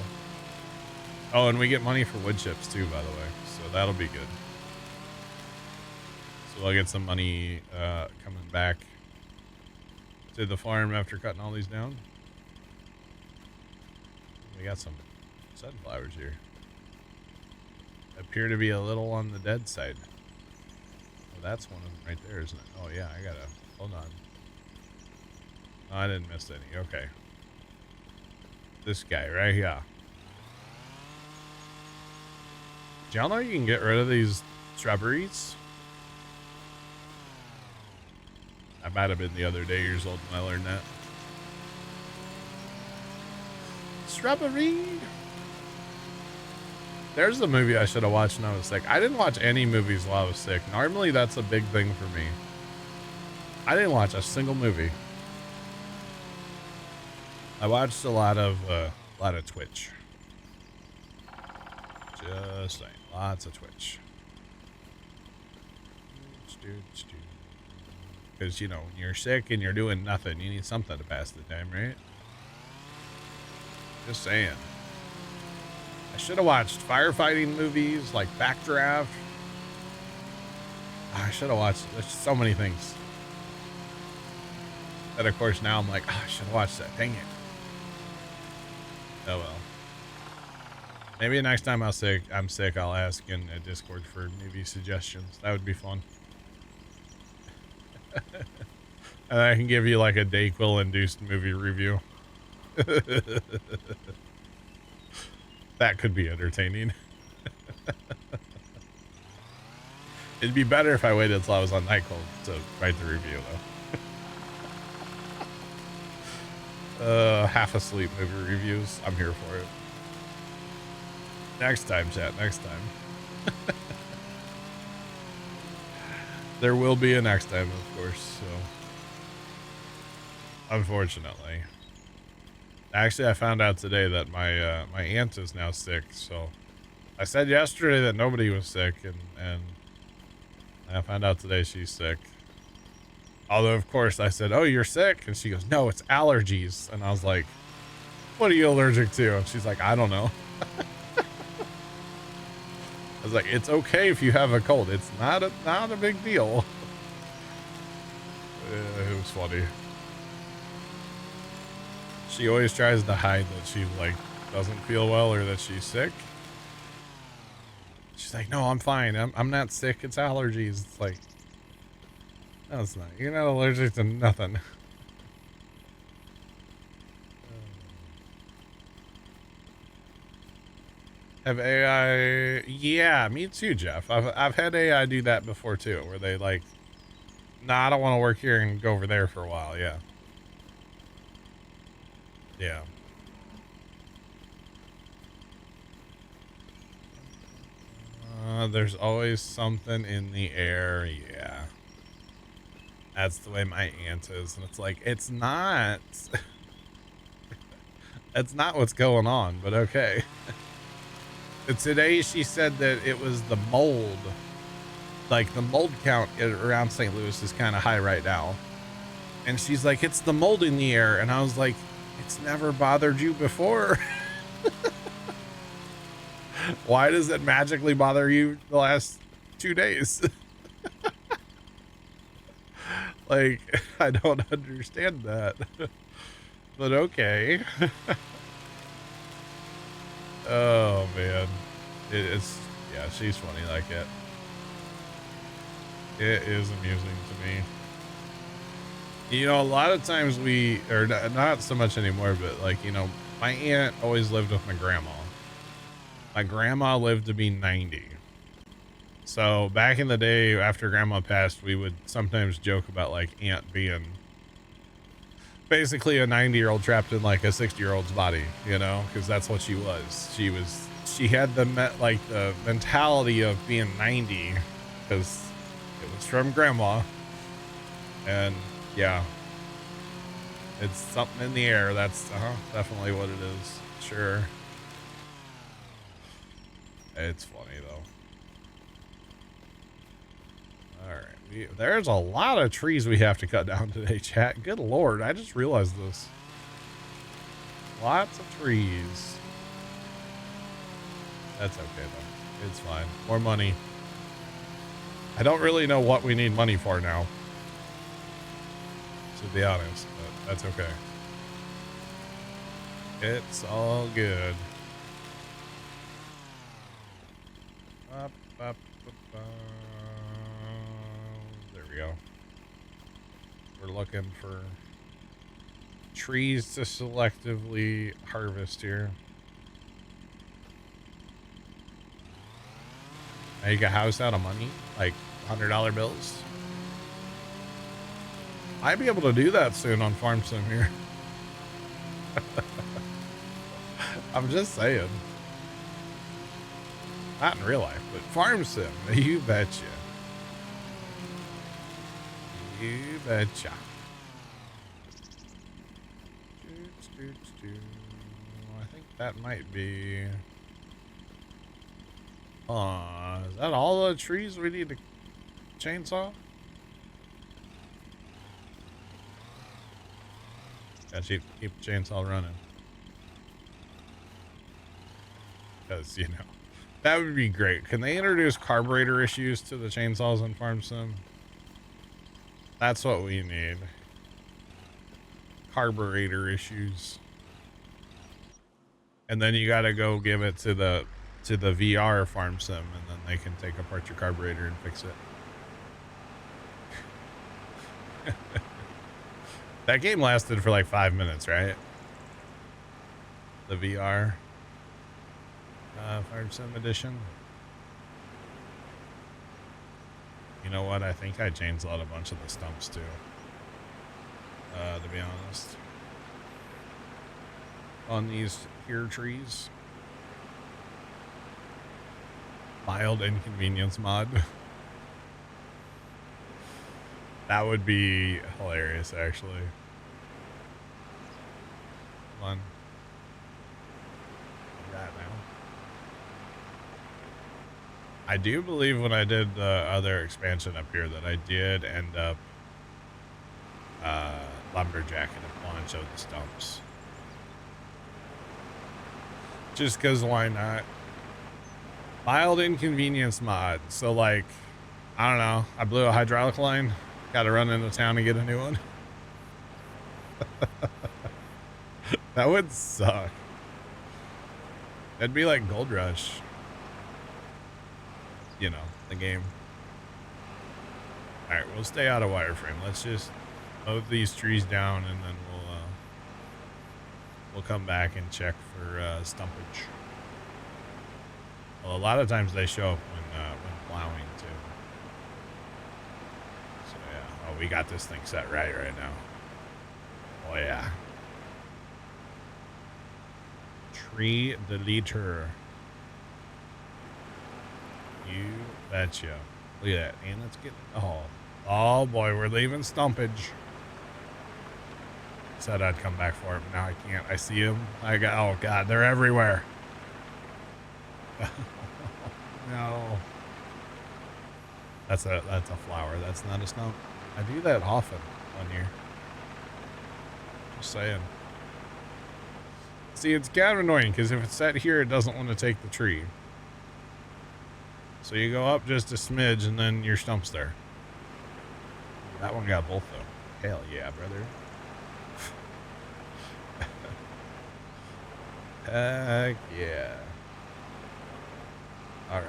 Oh, and we get money for wood chips too, by the way, so that'll be good. So we'll get some money coming back to the farm after cutting all these down. We got some sunflowers here. Appear to be a little on the dead side. Well, that's one of them right there, isn't it? Oh yeah, I gotta hold on. Oh, I didn't miss any. Okay, this guy right here. Do y'all know you can get rid of these shrubberies? I might have been the other day years old when I learned that. Shrubbery. There's a movie I should have watched when I was sick. I didn't watch any movies while I was sick. Normally, that's a big thing for me. I didn't watch a single movie. I watched a lot of Twitch. Just saying, lots of Twitch. Because, you know, when you're sick and you're doing nothing, you need something to pass the time, right? Just saying. I should have watched firefighting movies like Backdraft. I should have watched, there's so many things. That of course now I'm like, oh, I should have watched that. Dang it. Oh well. Maybe next time I'm sick, I'll ask in a Discord for movie suggestions. That would be fun. And I can give you like a Dayquil induced movie review. That could be entertaining. It'd be better if I waited until I was on NyQuil to write the review, though. Half asleep movie reviews. I'm here for it. Next time, chat. Next time. There will be a next time, of course. So, unfortunately. Actually, I found out today that my my aunt is now sick. So, I said yesterday that nobody was sick, and I found out today she's sick. Although, of course, I said, "Oh, you're sick," and she goes, "No, it's allergies." And I was like, "What are you allergic to?" And she's like, "I don't know." I was like, "It's okay if you have a cold. It's not a big deal." It was funny. She always tries to hide that she like doesn't feel well or that she's sick. She's like, "No, I'm fine. I'm not sick. It's allergies." It's like, no, it's not. You're not allergic to nothing. Have AI? Yeah, me too, Jeff. I've had AI do that before too, where they like, "Nah, I don't want to work here," and go over there for a while. Yeah. Yeah. There's always something in the air. Yeah. That's the way my aunt is. And it's like, it's not. That's not what's going on, but okay. Today she said that it was the mold. Like the mold count around St. Louis is kind of high right now. And she's like, "It's the mold in the air." And I was like, "It's never bothered you before." Why does it magically bother you the last 2 days? Like, I don't understand that. But okay. Oh, man. It's, yeah, she's funny like it. It is amusing to me. You know, a lot of times or not so much anymore, but like, you know, my aunt always lived with my grandma. My grandma lived to be 90. So back in the day after grandma passed, we would sometimes joke about like aunt being basically a 90-year-old trapped in like a 60-year-old's body, you know, because that's what she was. She had the mentality of being 90 because it was from grandma. And yeah, it's something in the air. That's definitely what it is. Sure. It's funny though. All right, there's a lot of trees we have to cut down today, chat. Good Lord, I just realized this. Lots of trees. That's okay though. It's fine. More money. I don't really know what we need money for now, to be honest, but that's okay. It's all good. There we go. We're looking for trees to selectively harvest here. Make a house out of money, like $100 bills. Might be able to do that soon on Farm Sim here. I'm just saying. Not in real life, but Farm Sim, you betcha. You betcha. I think that might be... is that all the trees we need to chainsaw? Gotta keep the chainsaw running. Because, you know, that would be great. Can they introduce carburetor issues to the chainsaws on Farm Sim? That's what we need. Carburetor issues. And then you gotta go give it to the VR Farm Sim, and then they can take apart your carburetor and fix it. That game lasted for like 5 minutes, right? The VR Farm Sim edition. You know what? I think I chainsawed a bunch of the stumps too. To be honest, on these here trees. Mild inconvenience mod. That would be hilarious, actually. Come on. Right now. I do believe when I did the other expansion up here that I did end up lumberjacking a bunch of the stumps. Just because why not? Mild inconvenience mod. So like, I don't know. I blew a hydraulic line. Got to run into town and get a new one. That would suck. That'd be like Gold Rush. You know, the game. All right, we'll stay out of wireframe. Let's just mow these trees down, and then we'll come back and check for stumpage. Well, a lot of times they show up when plowing too. So yeah. Oh, we got this thing set right now. Oh yeah. Tree deleter. You betcha. Look at that. And let's get... Oh boy, we're leaving stumpage. Said I'd come back for it, but now I can't. I see them. Oh god, they're everywhere. No. That's a flower. That's not a stump. I do that often on here. Just saying. See, it's kind of annoying because if it's set here, it doesn't want to take the tree. So you go up just a smidge and then your stump's there. That one got both though. Hell yeah, brother. Heck yeah. All right.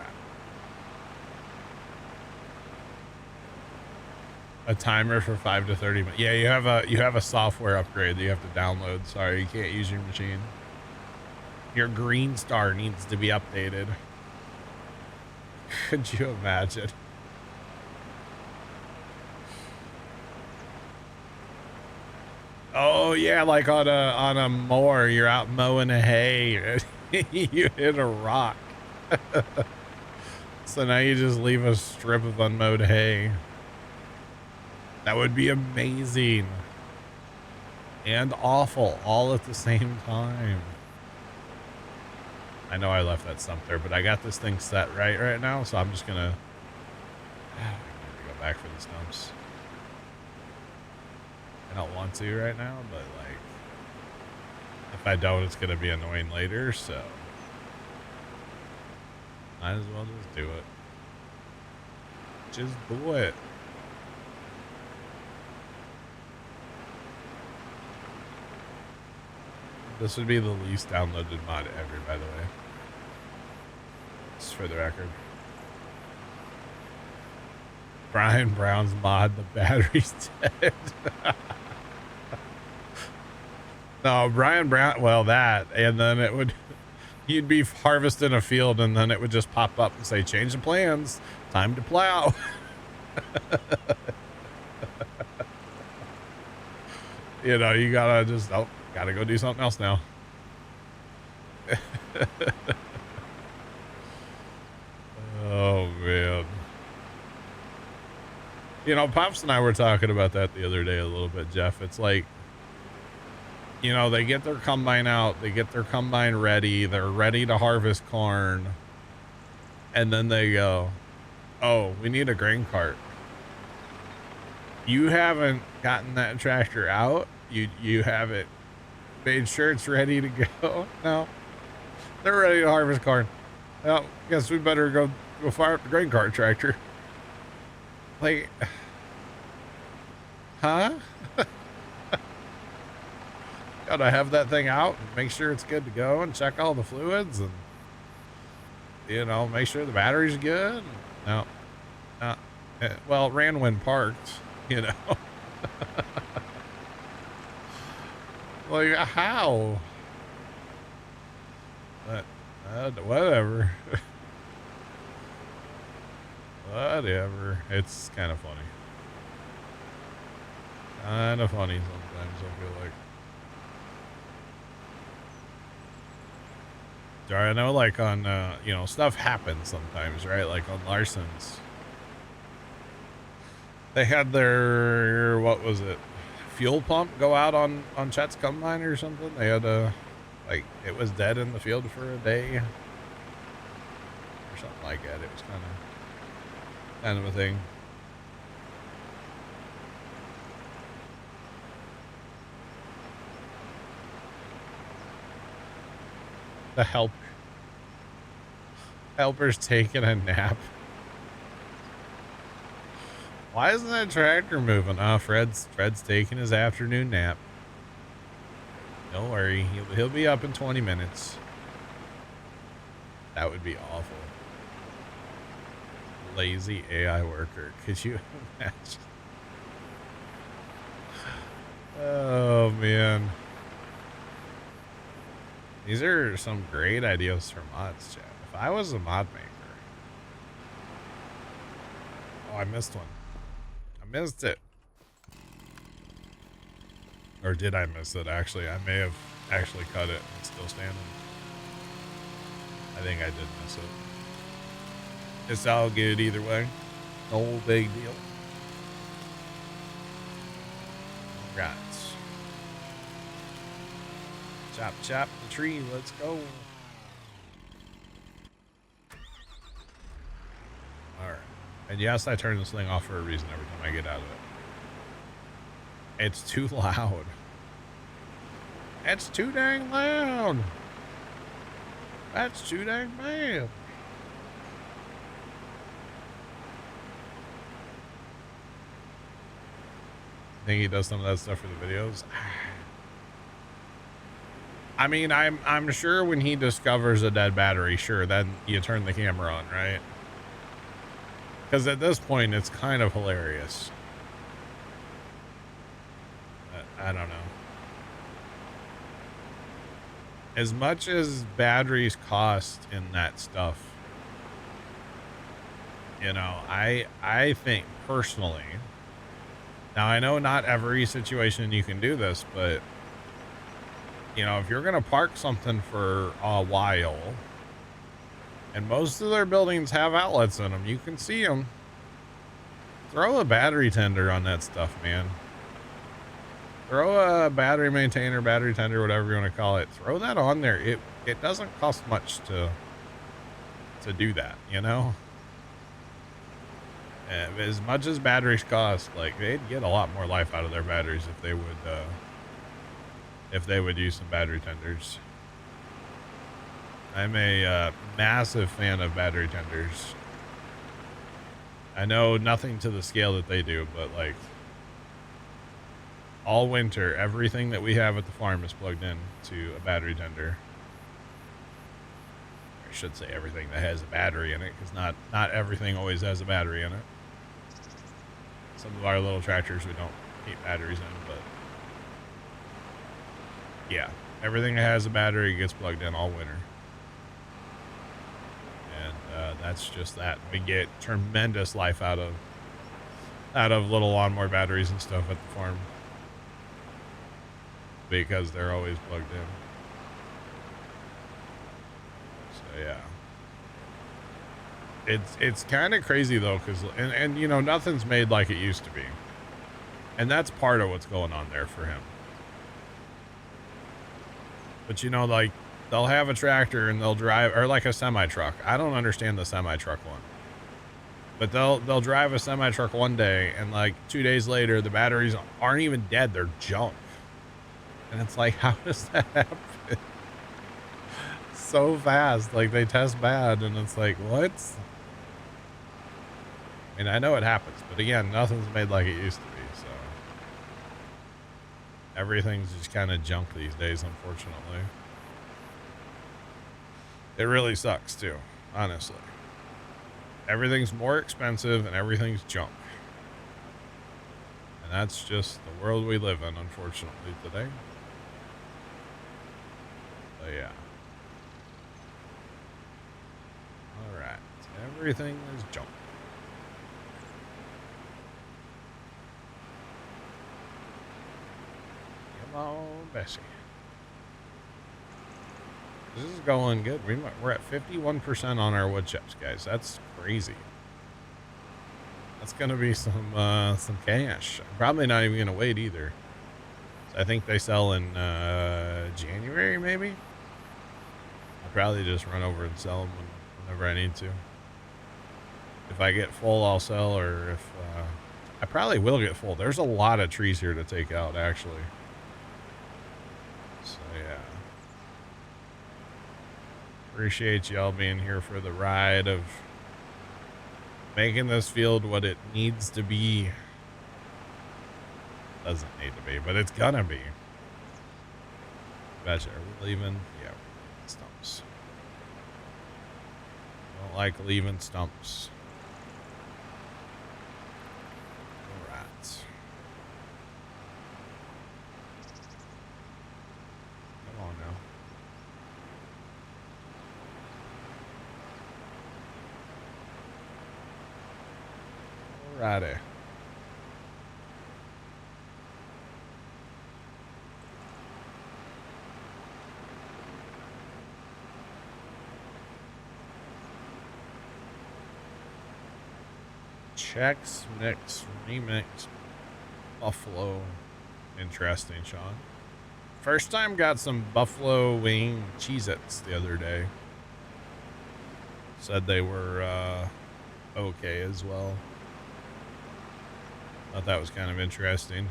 A timer for 5 to 30 minutes. Yeah, you have a software upgrade that you have to download. Sorry, you can't use your machine. Your green star needs to be updated. Could you imagine? Oh yeah, like on a mower, you're out mowing a hay, you hit a rock. So now you just leave a strip of unmowed hay. That would be amazing and awful all at the same time. I know I left that stump there, but I got this thing set right now, so I'm just gonna go back for the stumps. I don't want to right now, but like, if I don't, it's gonna be annoying later, so might as well just do it. Just do it. This would be the least downloaded mod ever, by the way. Just for the record. Brian Brown's mod, the battery's dead. No, Brian Brown, well, that, and then it would, you'd be harvesting a field, and then it would just pop up and say, change the plans, time to plow. You know, you gotta just, oh, gotta go do something else now. Oh, man. You know, Pops and I were talking about that the other day a little bit, Jeff. It's like, you know, they get their combine out, they get their combine ready, they're ready to harvest corn, and then they go, oh, we need a grain cart. You haven't gotten that tractor out, you haven't made sure it's ready to go. No, they're ready to harvest corn. Well, guess we better go fire up the grain cart tractor. Like, huh? Gotta have that thing out and make sure it's good to go and check all the fluids and, you know, make sure the battery's good. No, well, it ran when parked, you know. Like, how? But whatever. Whatever. It's kind of funny. Kind of funny sometimes, I feel like. I know, like on, you know, stuff happens sometimes, right? Like on Larson's. They had their, what was it? Fuel pump go out on Chet's combine or something. They had like, it was dead in the field for a day. Or something like that. It was kind of a thing. The helper's taking a nap. Why isn't that tractor moving? Oh, Fred's taking his afternoon nap. Don't worry, he'll be up in 20 minutes. That would be awful. Lazy AI worker. Could you imagine? Oh man. These are some great ideas for mods, chat. If I was a mod maker. Oh, I missed one. I missed it. Or did I miss it? Actually, I may have actually cut it and it's still standing. I think I did miss it. It's all good either way. No big deal. All right. Chop, chop the tree. Let's go. All right. And yes, I turn this thing off for a reason every time I get out of it. It's too loud. That's too dang loud. That's too dang bad. I think he does some of that stuff for the videos. I mean, I'm sure when he discovers a dead battery, sure, then you turn the camera on, right? Because at this point, it's kind of hilarious. I don't know. As much as batteries cost in that stuff, you know, I think personally, now I know not every situation you can do this, but you know, if you're going to park something for a while, and most of their buildings have outlets in them, you can see them, throw a battery tender on that stuff, man. Throw a battery maintainer, battery tender, whatever you want to call it. Throw that on there. It doesn't cost much to do that, you know? As much as batteries cost, like they'd get a lot more life out of their batteries if they would use some battery tenders. I'm a massive fan of battery tenders. I know nothing to the scale that they do, but like all winter, everything that we have at the farm is plugged in to a battery tender. I should say everything that has a battery in it, because not everything always has a battery in it. Some of our little tractors we don't keep batteries in, but yeah, everything that has a battery gets plugged in all winter. And that's just that. We get tremendous life out of little lawnmower batteries and stuff at the farm, because they're always plugged in. So yeah, it's kind of crazy though, because and you know, nothing's made like it used to be, and that's part of what's going on there for him. But you know, like they'll have a tractor and they'll drive, or like a semi truck. I don't understand the semi truck one, but they'll drive a semi truck one day, and like 2 days later the batteries aren't even dead, they're junk. And it's like, how does that happen so fast? Like they test bad and it's like, what? I mean, I know it happens, but again, nothing's made like it used to be, so everything's just kind of junk these days, unfortunately. It really sucks too, honestly. Everything's more expensive and everything's junk. And that's just the world we live in, unfortunately, today. So yeah. Alright. Everything is junk. Come on, Bessie. This is going good. We're at 51% on our wood chips, guys. That's crazy. That's gonna be some cash. I'm probably not even gonna wait either. So I think they sell in January, maybe. I'll probably just run over and sell them whenever I need to. If I get full, I'll sell, or if I probably will get full. There's a lot of trees here to take out, actually. So yeah. Appreciate y'all being here for the ride of making this field what it needs to be. Doesn't need to be, but it's gonna be. Betcha. Are we leaving? Yeah, stumps. Don't like leaving stumps. All right. Come on now. Alrighty. Chex Mix Remix Buffalo. Interesting, Sean. First time got some buffalo wing Cheez-Its the other day. Said they were okay as well. Thought that was kind of interesting.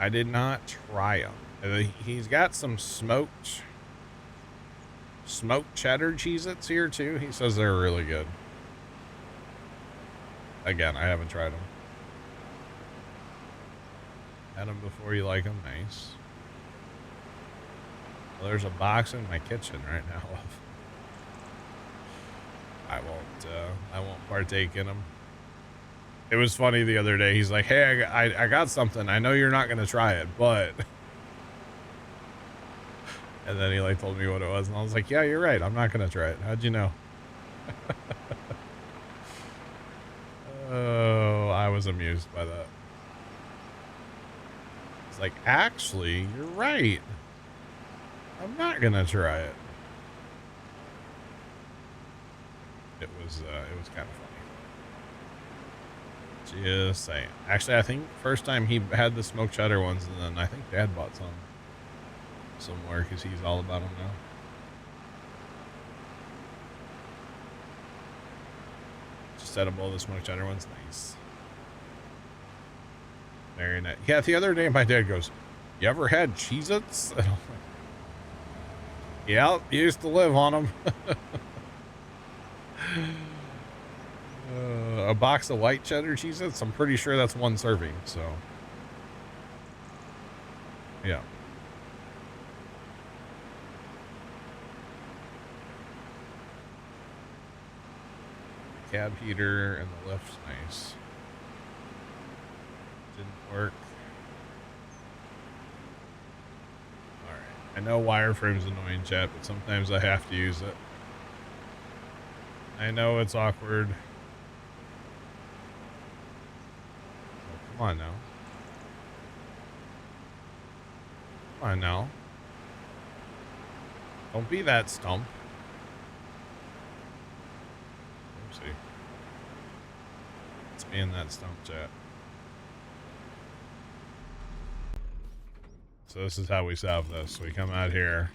I did not try them. He's got some smoked cheddar Cheez-Its here too. He says they're really good. Again, I haven't tried them. Had them before. You like them? Nice. Well, there's a box in my kitchen right now. I won't partake in them. It was funny the other day. He's like, "Hey, I got something. I know you're not gonna try it, but." And then he like told me what it was, and I was like, "Yeah, you're right. I'm not gonna try it. How'd you know?" Oh, I was amused by that. It's like, actually, you're right. I'm not gonna try it. It was kind of funny. Just saying. Actually, I think first time he had the smoked cheddar ones, and then I think Dad bought some somewhere because he's all about them now. Just edible, the smoked cheddar ones, nice. Very nice. Yeah, the other day my dad goes, "You ever had Cheez-Its?" And I'm like, yeah, used to live on them. A box of white cheddar Cheez-Its, I'm pretty sure that's one serving, so. Yeah. Cab heater and the lift's nice. Didn't work. Alright. I know wireframe's annoying, chat, but sometimes I have to use it. I know it's awkward. Oh, come on now. Come on now. Don't be that stump. Oopsie. It's being that stump, chat. So this is how we solve this. We come out here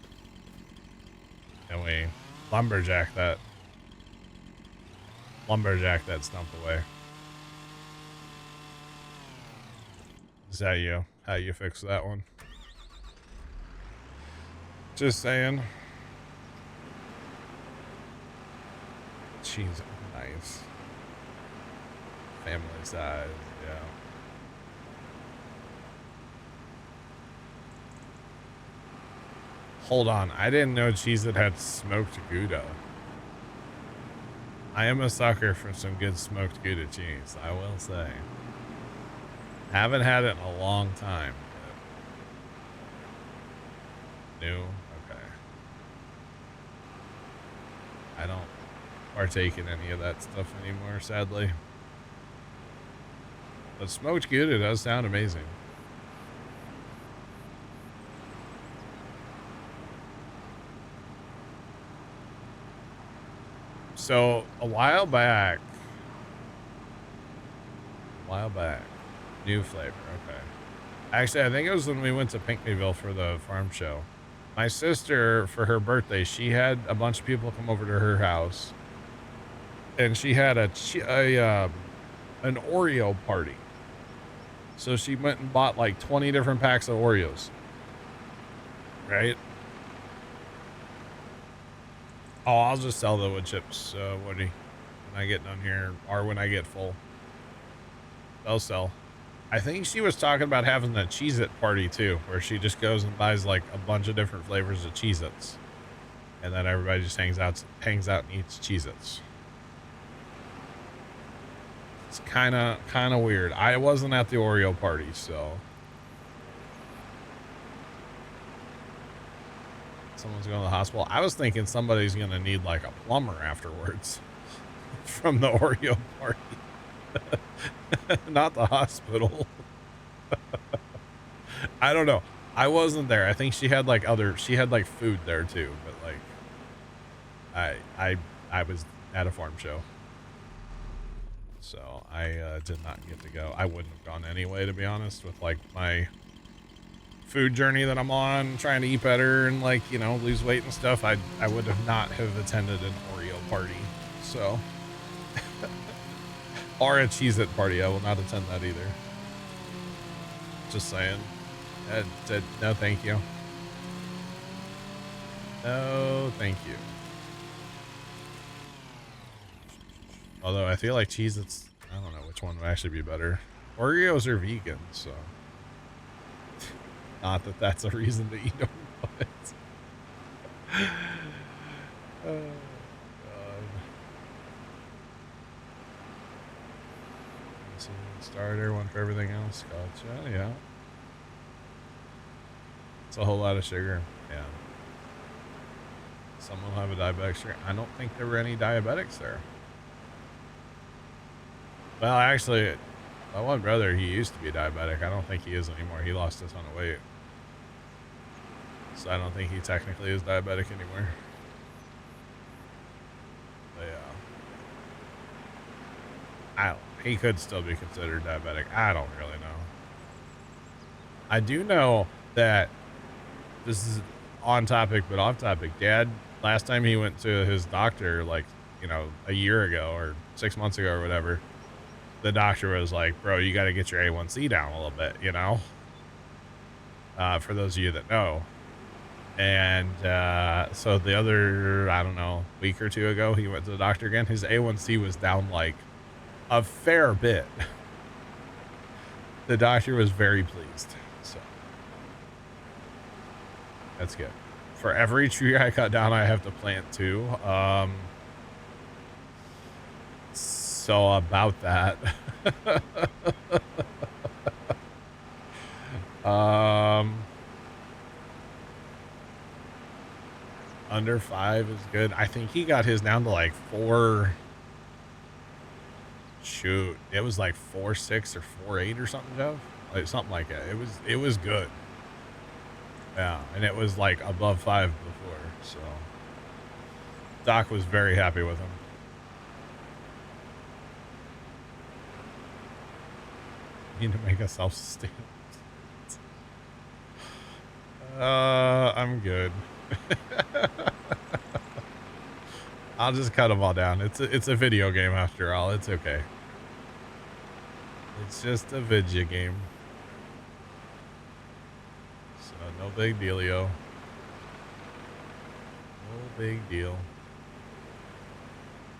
and we lumberjack that stump away. Is that how you fix that one? Just saying. Jeez, nice. Family size, yeah. Hold on, I didn't know Cheez-It had smoked Gouda. I am a sucker for some good smoked Gouda cheese, I will say. Haven't had it in a long time. New? Okay. I don't partake in any of that stuff anymore, sadly. But smoked Gouda does sound amazing. So a while back, new flavor. Okay. Actually, I think it was when we went to Pinckneyville for the farm show. My sister, for her birthday, she had a bunch of people come over to her house, and she had an Oreo party. So she went and bought like 20 different packs of Oreos. Right? Oh, I'll just sell the wood chips, Woody, when I get done here, or when I get full. They'll sell. I think she was talking about having the Cheez-It party too, where she just goes and buys like a bunch of different flavors of Cheez-Its, and then everybody just hangs out and eats Cheez-Its. It's kind of weird. I wasn't at the Oreo party, so. Someone's going to the hospital. I was thinking somebody's going to need like a plumber afterwards from the Oreo party. Not the hospital. I don't know. I wasn't there. I think she had like food there too, but like I was at a farm show. So I did not get to go. I wouldn't have gone anyway, to be honest, with like my food journey that I'm on, trying to eat better and like, you know, lose weight and stuff. I would have not have attended an Oreo party. So or a Cheez-It party. I will not attend that either. Just saying. Said no, thank you. No, thank you. Although I feel like Cheez-Its, I don't know which one would actually be better. Oreos are vegan, so not that that's a reason to eat them, but oh god. This is a starter, one for everything else. Gotcha, yeah. It's a whole lot of sugar, yeah. Some will have a diabetic sugar. I don't think there were any diabetics there. Well, actually, my one brother, he used to be diabetic. I don't think he is anymore. He lost a ton of weight. So I don't think he technically is diabetic anymore. But yeah. He could still be considered diabetic. I don't really know. I do know that this is on topic, but off topic. Dad, last time he went to his doctor, like, you know, a year ago or 6 months ago or whatever, the doctor was like, bro, you got to get your A1C down a little bit, you know, for those of you that know. And so the other, I don't know, week or two ago, he went to the doctor again. His A1C was down like a fair bit. The doctor was very pleased. So that's good. For every tree I cut down, I have to plant 2. So about that. Under 5 is good. I think he got his down to like 4. Shoot, it was like 4.6 or 4.8 or something, Jeff. Like something like that. It was good. Yeah, and it was like above 5 before. So Doc was very happy with him. Need to make a self-sustainable. I'm good. I'll just cut them all down. It's a video game after all. It's okay. It's just a video game. So no big dealio. No big deal.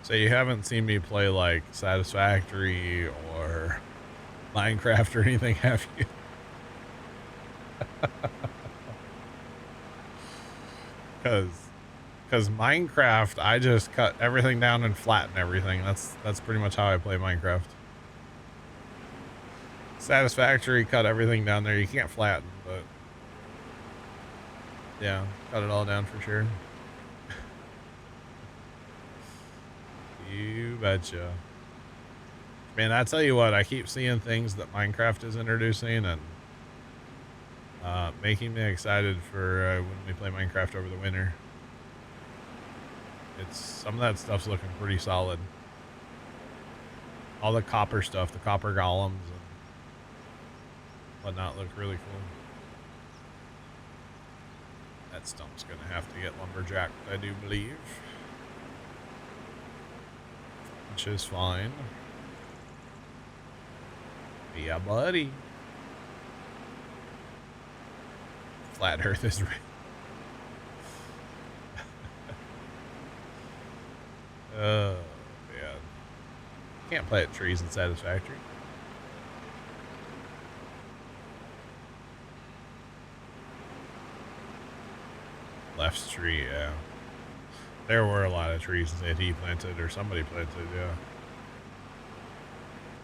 So you haven't seen me play like Satisfactory or Minecraft or anything, have you? Because Minecraft, I just cut everything down and flatten everything. That's pretty much how I play Minecraft. Satisfactory, cut everything down there. You can't flatten, but yeah, cut it all down for sure. You betcha. Man, I tell you what, I keep seeing things that Minecraft is introducing and making me excited for when we play Minecraft over the winter. Some of that stuff's looking pretty solid. All the copper stuff, the copper golems and whatnot look really cool. That stump's gonna have to get lumberjacked, I do believe. Which is fine. Yeah, buddy. Flat Earth is right. Oh, man. Can't plant trees in Satisfactory. Left tree, yeah. There were a lot of trees that he planted or somebody planted, yeah.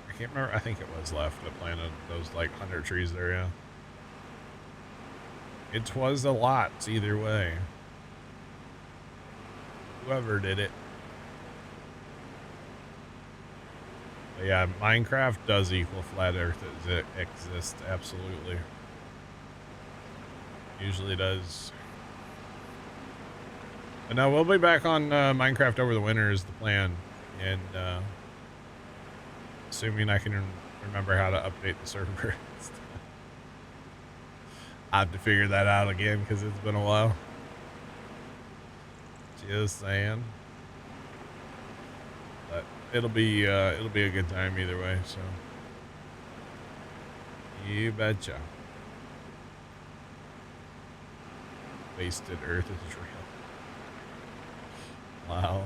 I can't remember. I think it was Left that planted those like 100 trees there, yeah. It was a lot either way. Whoever did it. But yeah, Minecraft does equal Flat Earth as it exists, absolutely. Usually does. But no, we'll be back on Minecraft over the winter is the plan. And assuming I can remember how to update the server. I have to figure that out again because it's been a while. Just saying. But it'll be a good time either way, so. You betcha. Wasted Earth is real. Wow.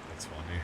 That's funny.